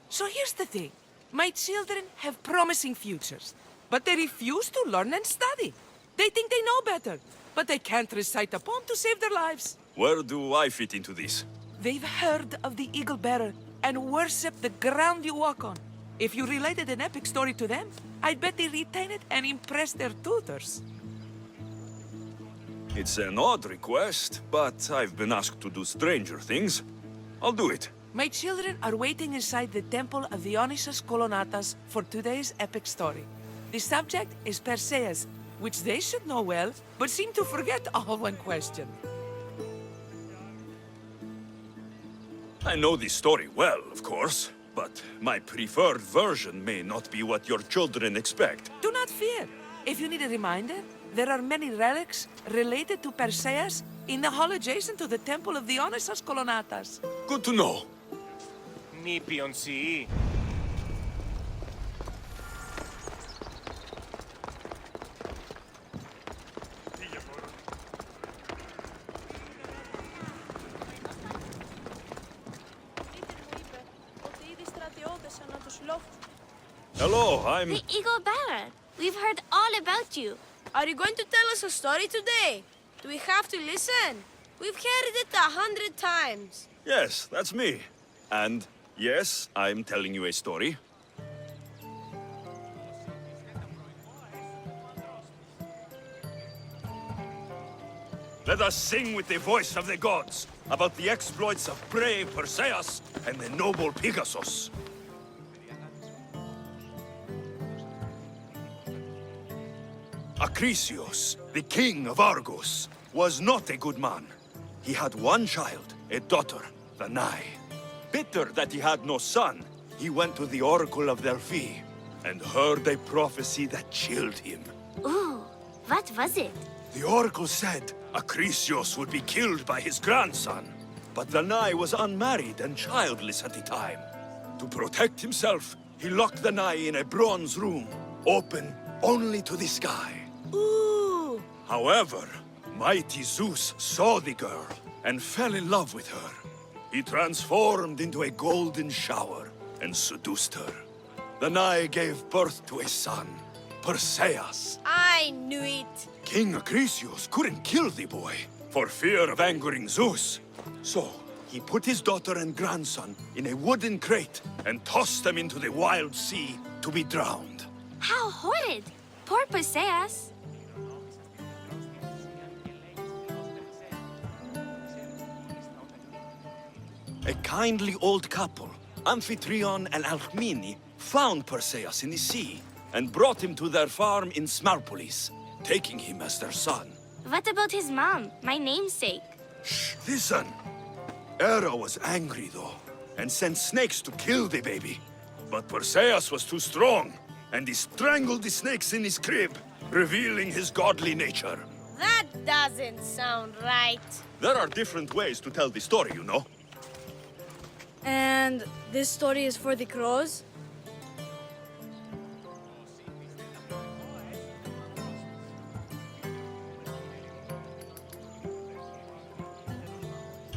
So here's the thing. My children have promising futures, but they refuse to learn and study. They think they know better, but they can't recite a poem to save their lives. Where do I fit into this? They've heard of the Eagle Bearer and worship the ground you walk on. If you related an epic story to them, I'd bet they retain it and impress their tutors. It's an odd request, but I've been asked to do stranger things. I'll do it. My children are waiting inside the temple of Dionysus Kolonatas for today's epic story. The subject is Perseus, which they should know well, but seem to forget all when questioned. I know this story well, of course, but my preferred version may not be what your children expect. Do not fear. If you need a reminder, there are many relics related to Perseus in the hall adjacent to the temple of Dionysus Kolonatas. Good to know. Νήπιον σιή. Hello, I'm... The Eagle Bearer. We've heard all about you. Are you going to tell us a story today? Do we have to listen? We've heard it 100 times. Yes, that's me. And yes, I'm telling you a story. Let us sing with the voice of the gods about the exploits of brave Perseus and the noble Pegasus. Alexios, the king of Argos, was not a good man. He had one child, a daughter, Danae. Bitter that he had no son, he went to the oracle of Delphi and heard a prophecy that chilled him. Ooh, what was it? The oracle said Alexios would be killed by his grandson. But Danae was unmarried and childless at the time. To protect himself, he locked Danae in a bronze room, open only to the sky. Ooh! However, mighty Zeus saw the girl and fell in love with her. He transformed into a golden shower and seduced her. Danae gave birth to a son, Perseus. I knew it! King Alexios couldn't kill the boy for fear of angering Zeus. So, he put his daughter and grandson in a wooden crate and tossed them into the wild sea to be drowned. How horrid! Poor Perseus. A kindly old couple, Amphitryon and Alcmene, found Perseus in the sea and brought him to their farm in Smarpolis, taking him as their son. What about his mom, my namesake? Shh, listen. Hera was angry, though, and sent snakes to kill the baby. But Perseus was too strong, and he strangled the snakes in his crib, revealing his godly nature. That doesn't sound right. There are different ways to tell the story, you know. And this story is for the crows?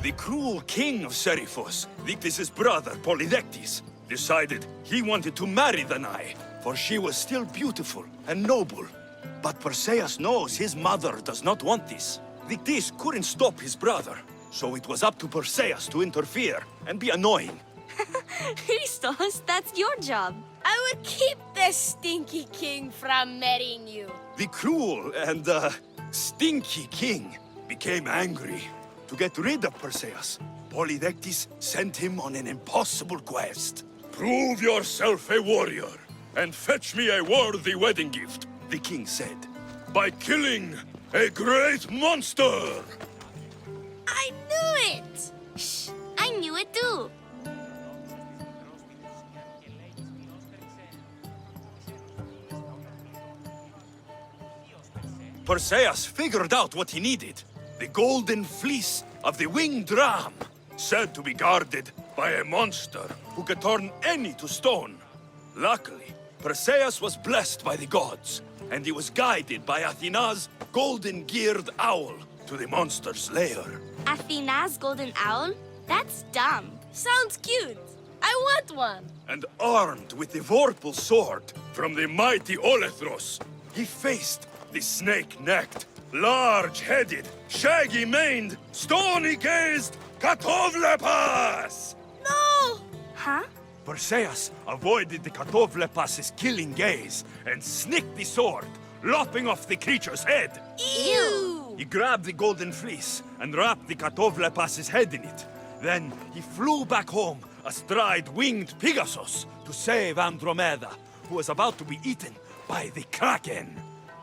The cruel king of Seriphos, Dictys' brother, Polydectes, decided he wanted to marry Danae, for she was still beautiful and noble. But Perseus knows his mother does not want this. Dictys couldn't stop his brother, so it was up to Perseus to interfere and be annoying. Christos, that's your job. I will keep the stinky king from marrying you. The cruel and, stinky king became angry. To get rid of Perseus, Polydectes sent him on an impossible quest. Prove yourself a warrior, and fetch me a worthy wedding gift, the king said, by killing a great monster! I knew it! Shh, I knew it too. Perseus figured out what he needed. The golden fleece of the winged ram, said to be guarded by a monster who could turn any to stone. Luckily, Perseus was blessed by the gods, and he was guided by Athena's golden-geared owl to the monster's lair. Athena's golden owl? That's dumb. Sounds cute. I want one. And armed with the vorpal sword from the mighty Olethros, he faced the snake-necked, large-headed, shaggy-maned, stony-gazed Katovlepas! No! Huh? Perseus avoided the Katovlepas' killing gaze and snicked the sword, lopping off the creature's head. Ew! He grabbed the golden fleece and wrapped the Katovlepas' head in it. Then he flew back home astride winged Pegasus to save Andromeda, who was about to be eaten by the Kraken.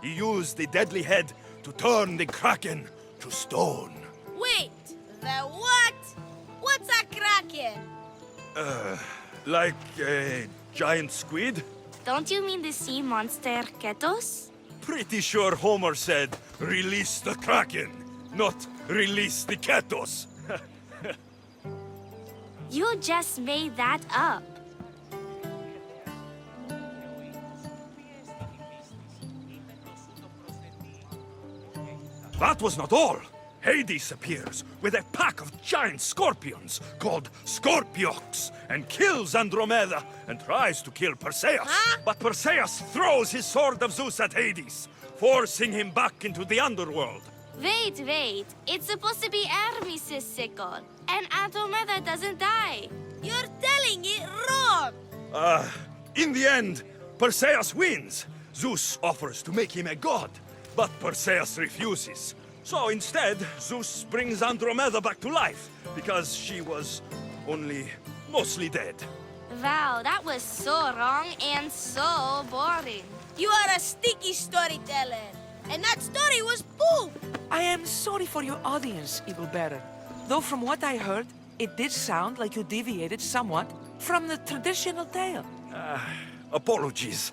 He used the deadly head to turn the Kraken to stone. Wait, the what? What's a kraken? Like a giant squid? Don't you mean the sea monster Ketos? Pretty sure Homer said, release the Kraken, not release the Ketos. You just made that up. That was not all. Hades appears with a pack of giant scorpions called Scorpiox and kills Andromeda and tries to kill Perseus. Huh? But Perseus throws his sword of Zeus at Hades, forcing him back into the underworld. Wait. It's supposed to be Hermes' sickle, and Andromeda doesn't die. You're telling it wrong! In the end, Perseus wins. Zeus offers to make him a god, but Perseus refuses. So instead, Zeus brings Andromeda back to life, because she was only mostly dead. Wow, that was so wrong and so boring. You are a sticky storyteller, and that story was poop! I am sorry for your audience, Evil Bearer. Though from what I heard, it did sound like you deviated somewhat from the traditional tale. Apologies.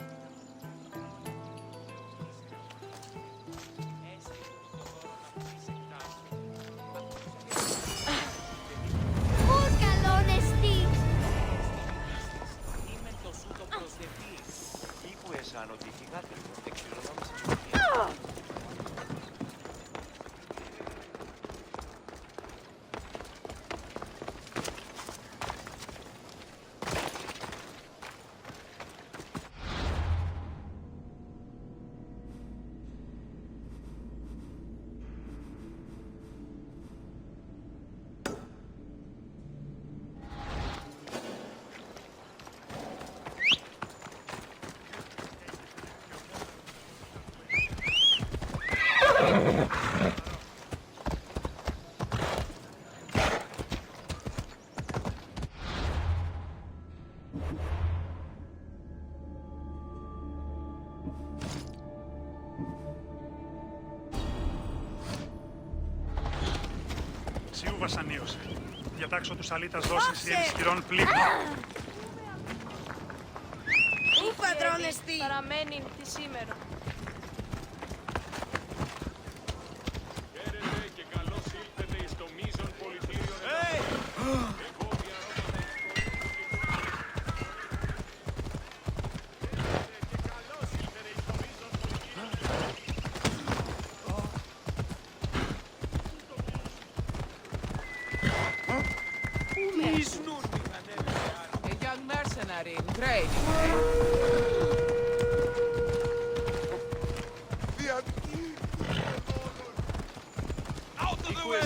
Σιού βασανίωσε. Διατάξω τους αλήτας δώσεις ή ενισχυρών πλήρων. Πού πατρώνες τι? Παραμένει τη σήμερα. Χαίρετε και καλώς ήλθετε εις το μείζον πολιτήριο. A young mercenary in training, eh? Out of the way!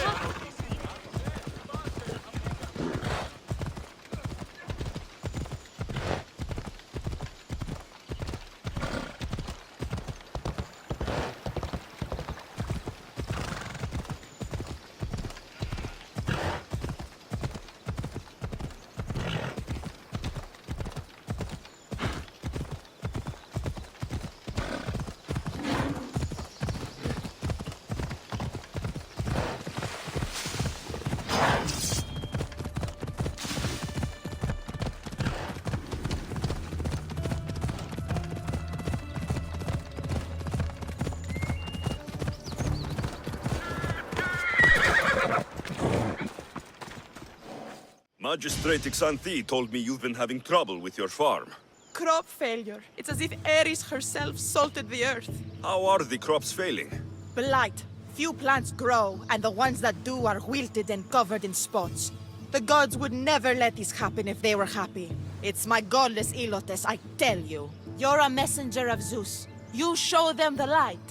Magistrate Xanthi told me you've been having trouble with your farm. Crop failure. It's as if Ares herself salted the earth. How are the crops failing? Blight. Few plants grow, and the ones that do are wilted and covered in spots. The gods would never let this happen if they were happy. It's my godless Ilotes, I tell you. You're a messenger of Zeus. You show them the light.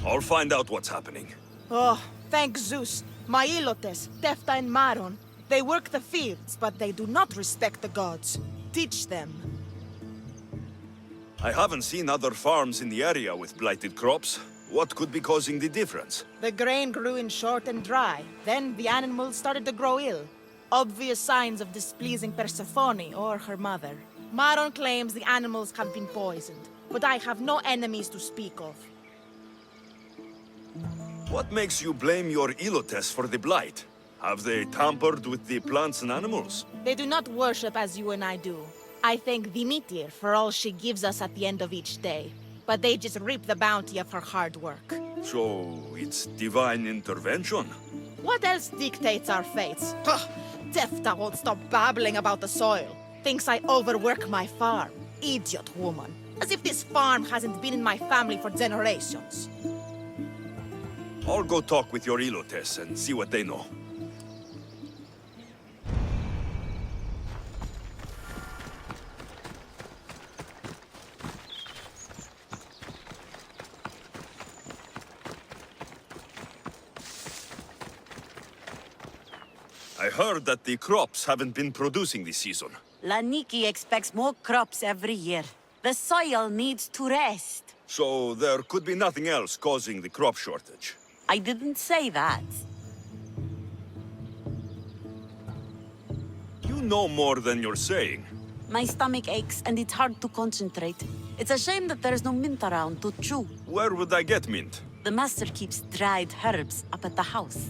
I'll find out what's happening. Oh, thank Zeus. My Ilotes, Tefta and Maron, they work the fields, but they do not respect the gods. Teach them. I haven't seen other farms in the area with blighted crops. What could be causing the difference? The grain grew in short and dry. Then the animals started to grow ill. Obvious signs of displeasing Persephone or her mother. Maron claims the animals have been poisoned, but I have no enemies to speak of. What makes you blame your Ilotes for the blight? Have they tampered with the plants and animals? They do not worship as you and I do. I thank Demeter for all she gives us at the end of each day. But they just reap the bounty of her hard work. So, it's divine intervention? What else dictates our fates? Ugh, Tefta won't stop babbling about the soil. Thinks I overwork my farm. Idiot woman. As if this farm hasn't been in my family for generations. I'll go talk with your Ilotes and see what they know. I heard that the crops haven't been producing this season. Laniki expects more crops every year. The soil needs to rest. So there could be nothing else causing the crop shortage. I didn't say that. You know more than you're saying. My stomach aches and it's hard to concentrate. It's a shame that there's no mint around to chew. Where would I get mint? The master keeps dried herbs up at the house.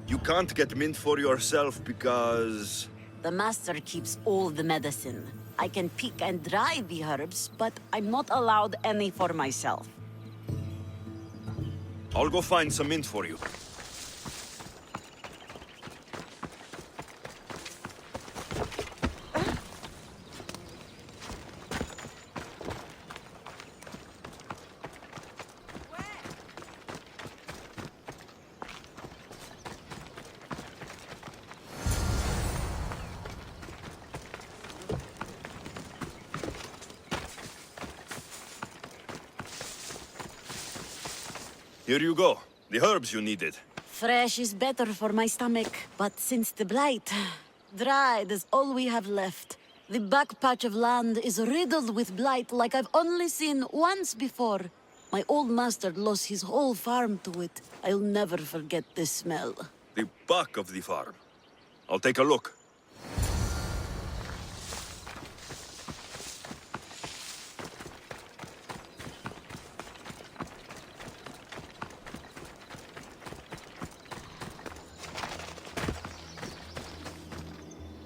You can't get mint for yourself because... The master keeps all the medicine. I can pick and dry the herbs, but I'm not allowed any for myself. I'll go find some mint for you. Here you go. The herbs you needed. Fresh is better for my stomach, but since the blight, dried is all we have left. The back patch of land is riddled with blight like I've only seen once before. My old master lost his whole farm to it. I'll never forget this smell. The back of the farm. I'll take a look.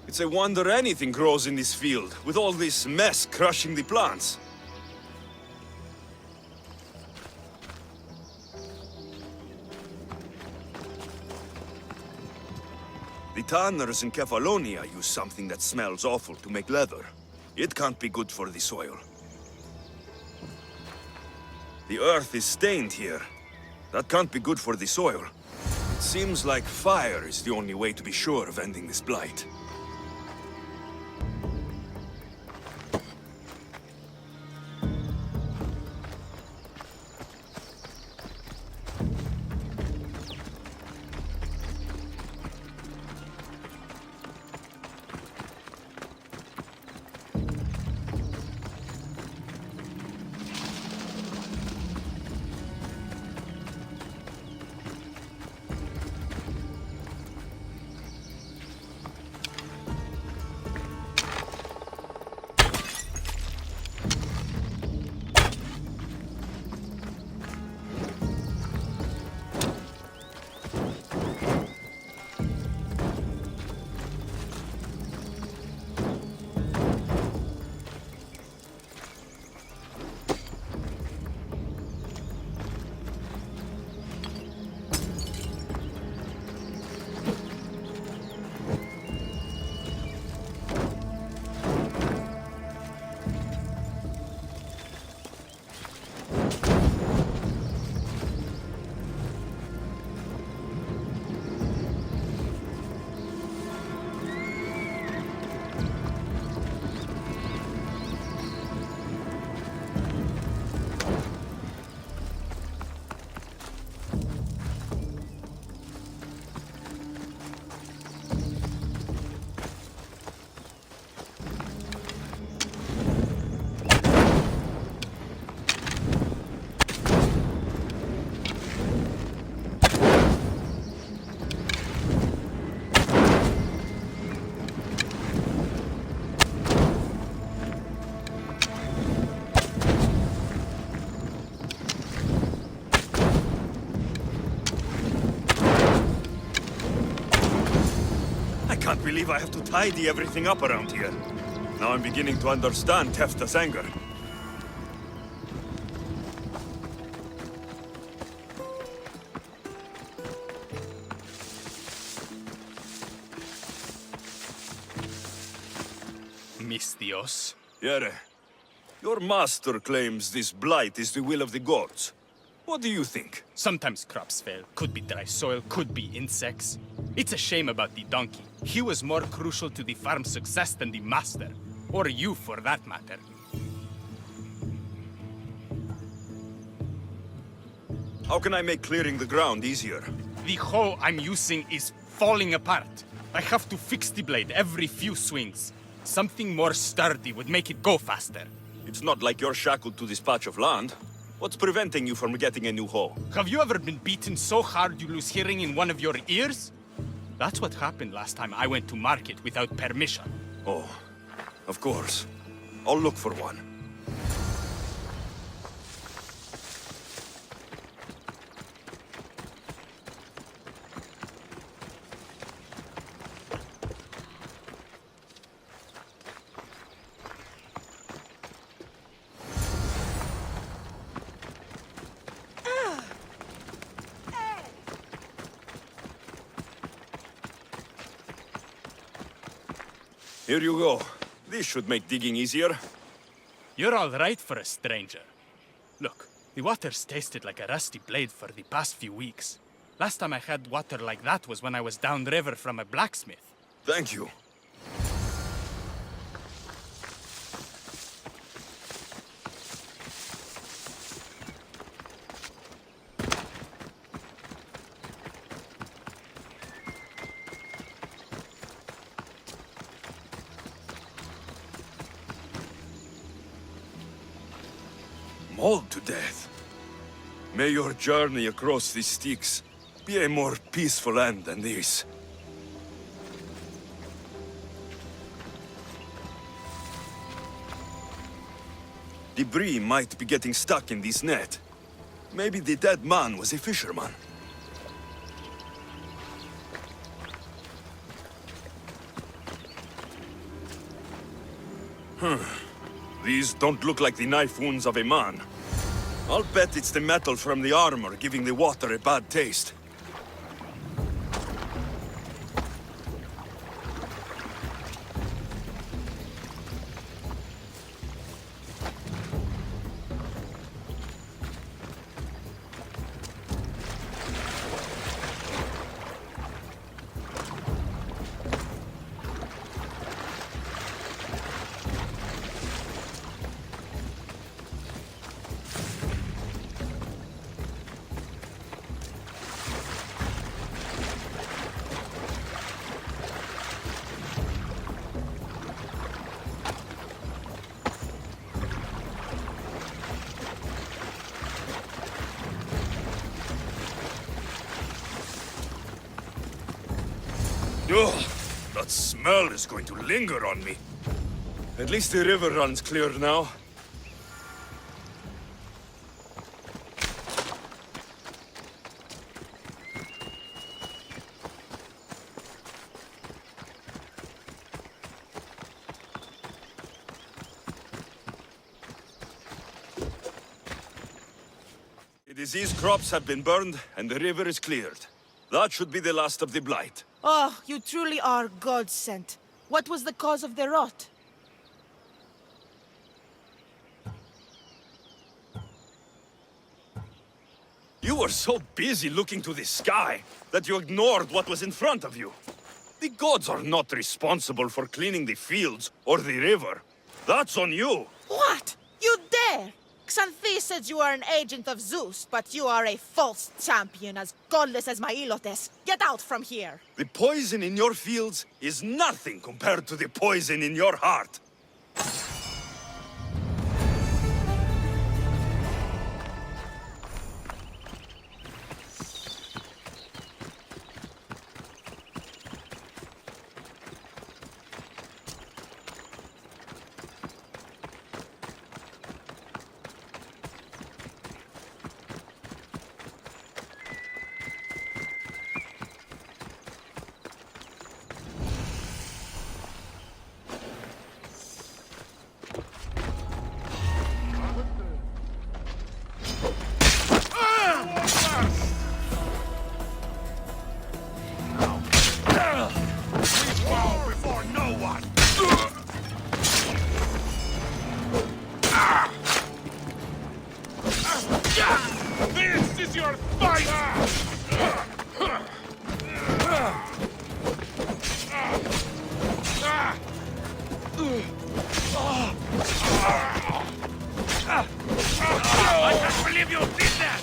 It's a wonder anything grows in this field, with all this mess crushing the plants. The tanners in Kefalonia use something that smells awful to make leather. It can't be good for the soil. The earth is stained here. That can't be good for the soil. Seems like fire is the only way to be sure of ending this blight. I can't believe I have to tidy everything up around here. Now I'm beginning to understand Tefta's anger. Misthios. Yere, your master claims this blight is the will of the gods. What do you think? Sometimes crops fail. Could be dry soil, could be insects. It's a shame about the donkey. He was more crucial to the farm's success than the master. Or you, for that matter. How can I make clearing the ground easier? The hoe I'm using is falling apart. I have to fix the blade every few swings. Something more sturdy would make it go faster. It's not like you're shackled to this patch of land. What's preventing you from getting a new hoe? Have you ever been beaten so hard you lose hearing in one of your ears? That's what happened last time I went to market without permission. Oh, of course. I'll look for one. Here you go. This should make digging easier. You're all right for a stranger. Look, the water's tasted like a rusty blade for the past few weeks. Last time I had water like that was when I was downriver from a blacksmith. Thank you. Mauled to death. May your journey across these Styx be a more peaceful end than this. Debris might be getting stuck in this net. Maybe the dead man was a fisherman. These don't look like the knife wounds of a man. I'll bet it's the metal from the armor giving the water a bad taste. Ugh, that smell is going to linger on me. At least the river runs clear now. The disease crops have been burned, and the river is cleared. That should be the last of the blight. Oh, you truly are God-sent. What was the cause of the rot? You were so busy looking to the sky that you ignored what was in front of you. The gods are not responsible for cleaning the fields or the river. That's on you. What? You dare? Xanthi says you are an agent of Zeus, but you are a false champion as godless as my Ilotes. Get out from here! The poison in your fields is nothing compared to the poison in your heart. This is your fight! I can't believe you did that!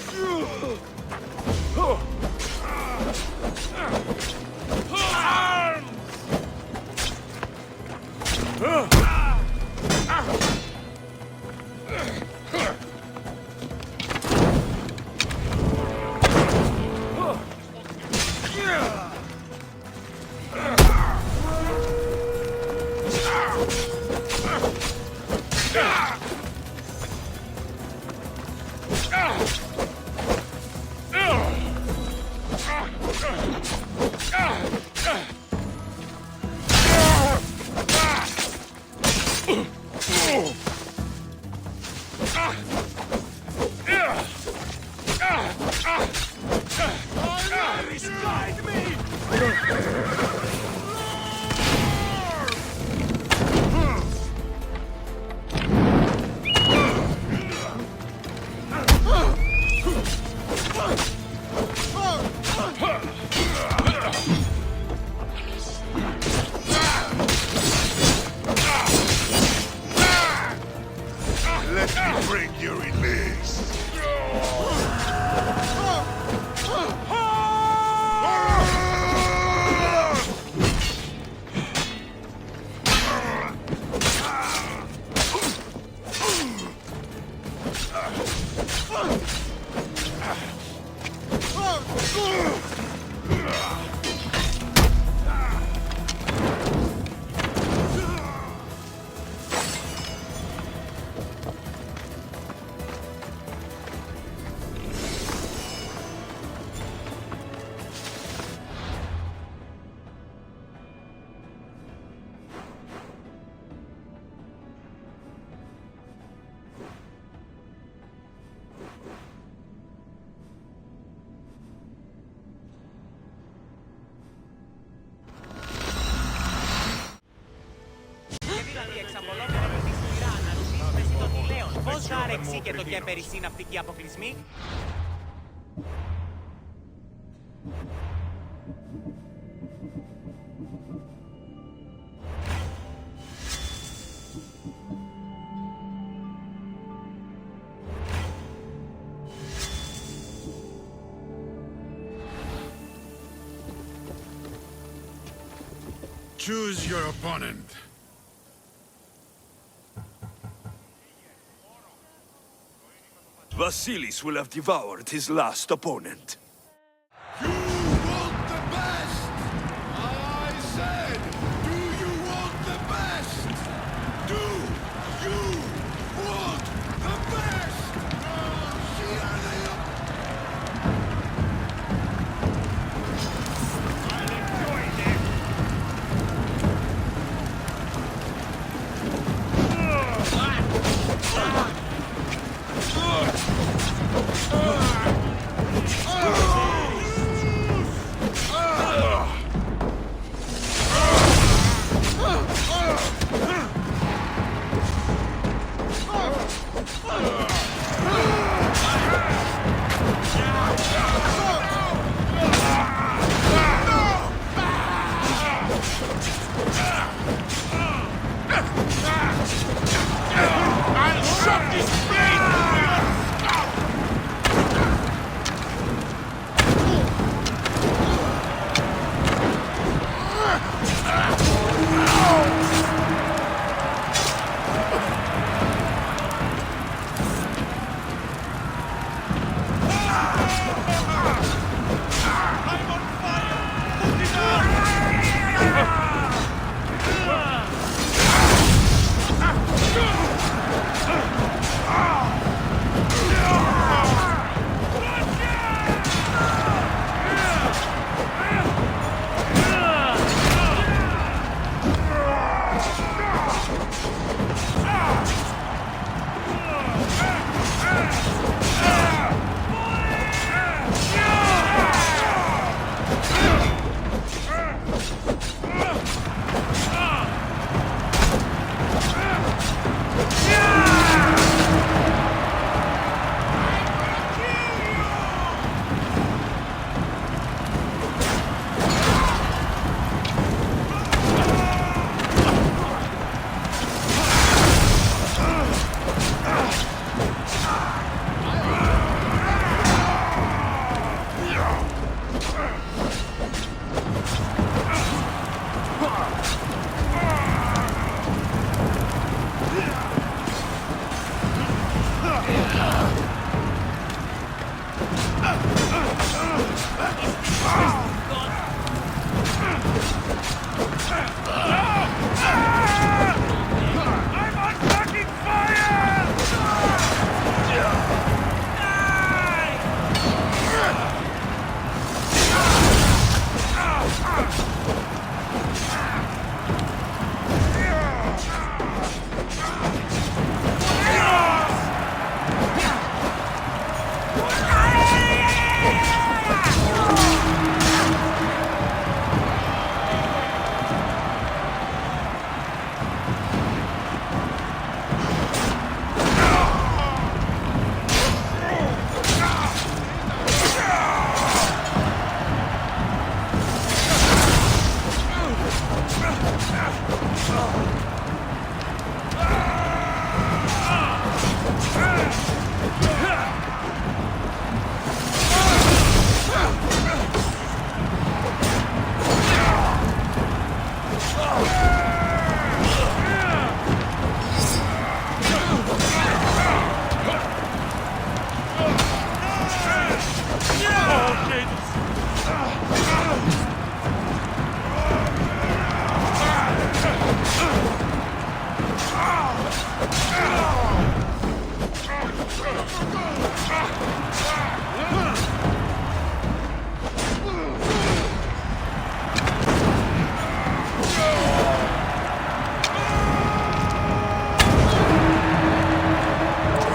Πώς θα ρεξεί και το κέμπερι συναπτικοί αποκλεισμοί. Choose your opponent. Vasilis will have devoured his last opponent. You want the best? I I'm on fucking fire!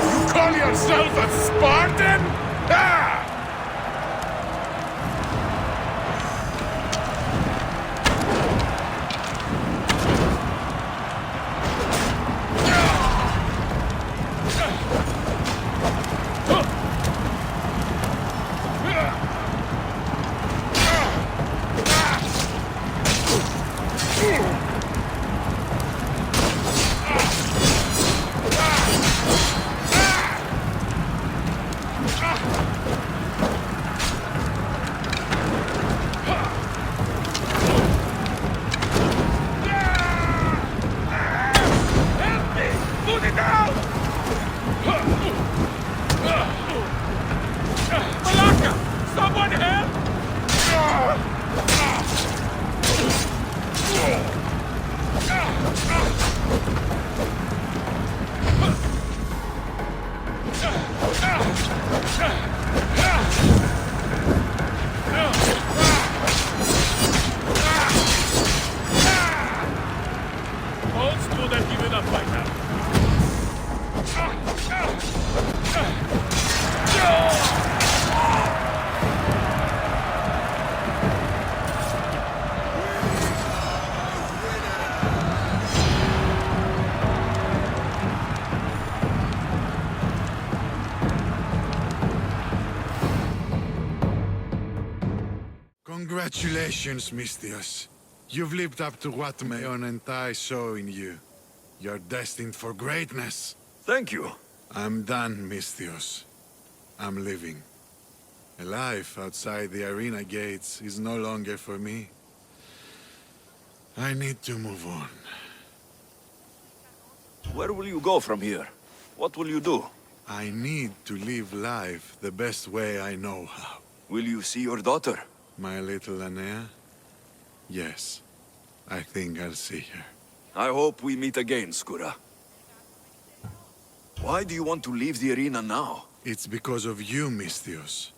You call yourself a Spartan? Ah! Put it down! Malaka! Someone help! Old school have given up by now. Congratulations, Misthios. You've lived up to what Mayon and I saw in you. You're destined for greatness. Thank you. I'm done, Misthios. I'm leaving. A life outside the arena gates is no longer for me. I need to move on. Where will you go from here? What will you do? I need to live life the best way I know how. Will you see your daughter? My little Anea? Yes. I think I'll see her. I hope we meet again, Skura. Why do you want to leave the arena now? It's because of you, Misthios.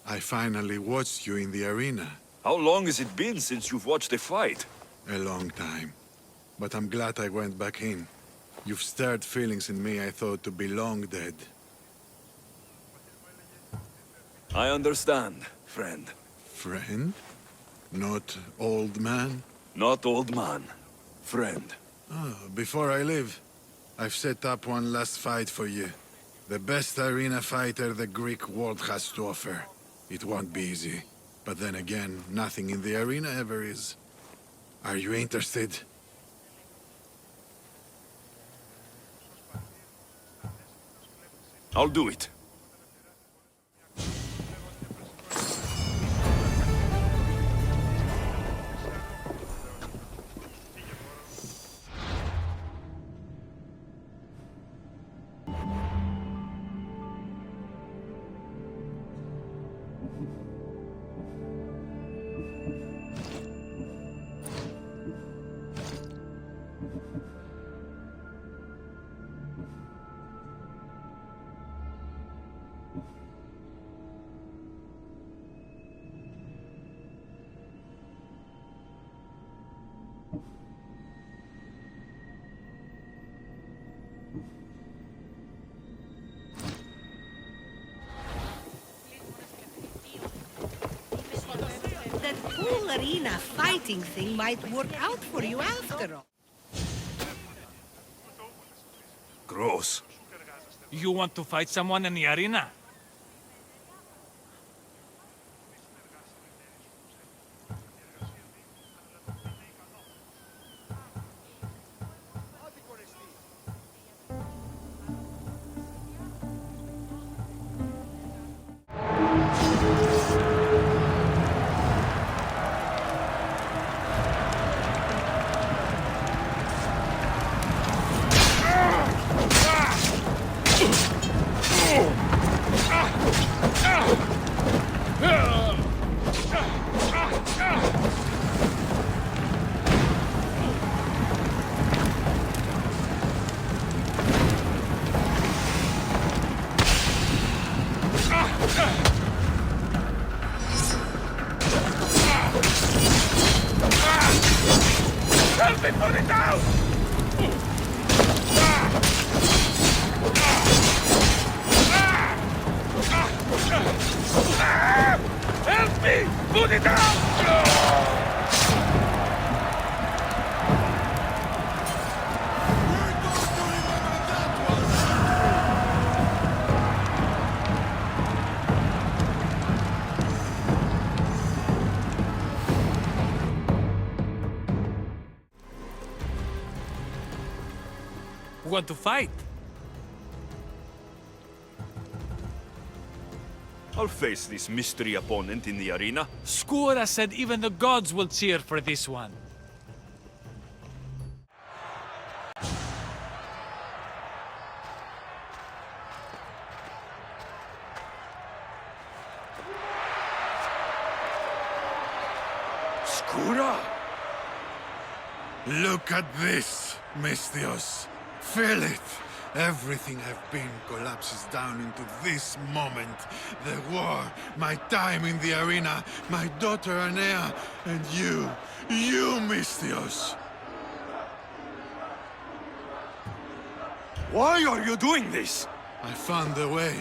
I finally watched you in the arena. How long has it been since you've watched a fight? A long time. But I'm glad I went back in. You've stirred feelings in me I thought to be long dead. I understand, friend. Friend? Not old man? Not old man. Friend. Oh, before I leave, I've set up one last fight for you. The best arena fighter the Greek world has to offer. It won't be easy. But then again, nothing in the arena ever is. Are you interested? I'll do it. arena fighting thing might work out for you after all. Gross. You want to fight someone in the arena? Help me put it down! Help me! Put it down! Want to fight? I'll face this mystery opponent in the arena. Skura said even the gods will cheer for this one. Skura! Look at this, Misthios. Feel it. Everything I've been collapses down into this moment. The war, my time in the arena, my daughter Anea, and you, Misthios. Why are you doing this? I found a way.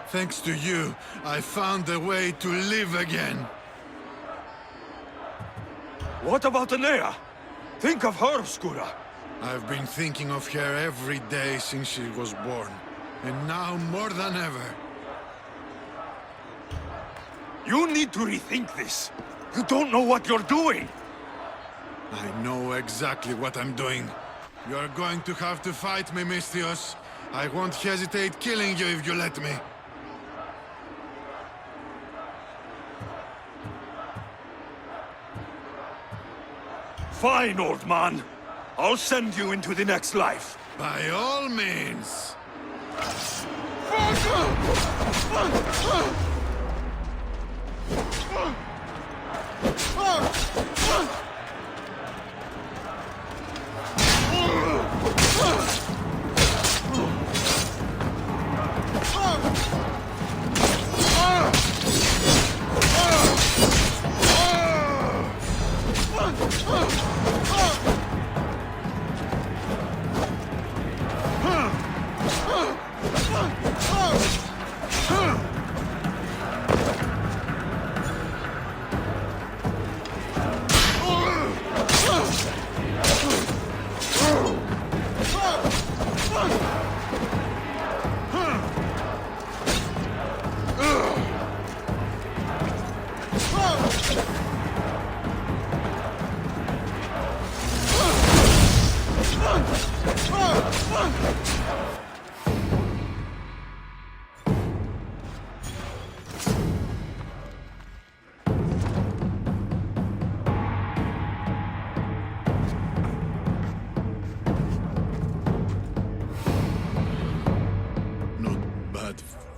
Thanks to you, I found a way to live again. What about Anea? Think of her, Skura. I've been thinking of her every day since she was born. And now more than ever. You need to rethink this. You don't know what you're doing. I know exactly what I'm doing. You're going to have to fight me, Misthios. I won't hesitate killing you if you let me. Fine, old man. I'll send you into the next life. By all means.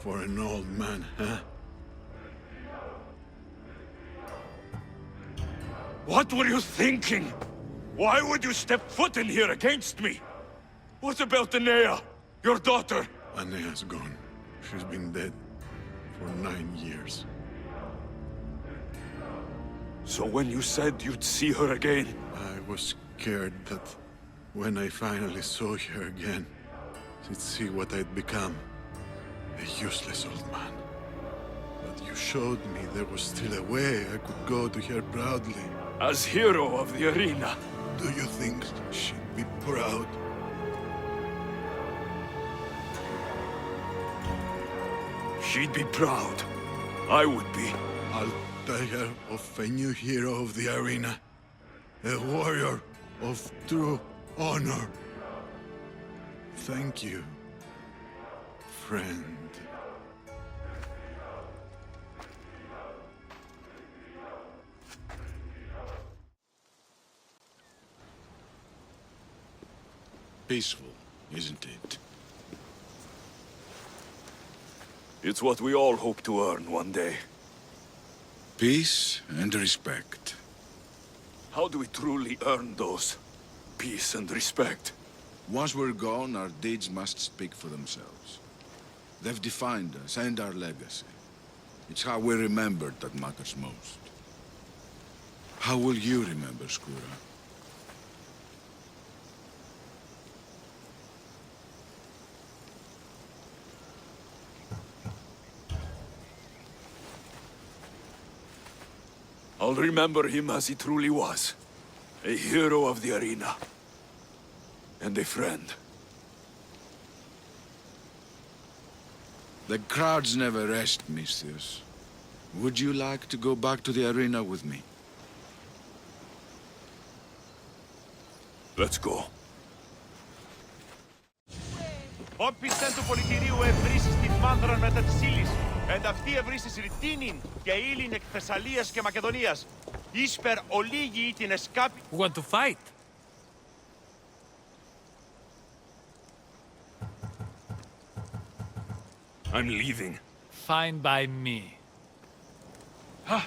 For an old man, huh? What were you thinking? Why would you step foot in here against me? What about Anea, your daughter? Anea's gone. She's been dead for 9 years. So when you said you'd see her again... I was scared that when I finally saw her again, she'd see what I'd become. A useless old man. But you You showed me there was still a way I could go to her proudly. As hero of the arena. Do you think she'd be proud? She'd be proud. I would be. I'll tell her of a new hero of the arena. A warrior of true honor. Thank you, friend. Peaceful, isn't it? It's what we all hope to earn one day. Peace and respect. How do we truly earn those? Peace and respect. Once we're gone, our deeds must speak for themselves. They've defined us and our legacy. It's how we're remembered that matters most. How will you remember, Skura? I'll remember him as he truly was. A hero of the arena. And a friend. The crowds never rest, Misthios. Would you like to go back to the arena with me? Let's go. Όπισθεν του πολιτηρίου ευρύσεις την μάνδρον μετά της ύλης, εν αυτή ευρύσεις ρητίνην και ύλην εκ Θεσσαλίας και Μακεδονίας. Ίσπερ ολίγη ή την εσκάπη... Want to fight? I'm leaving. Fine by me. Ah,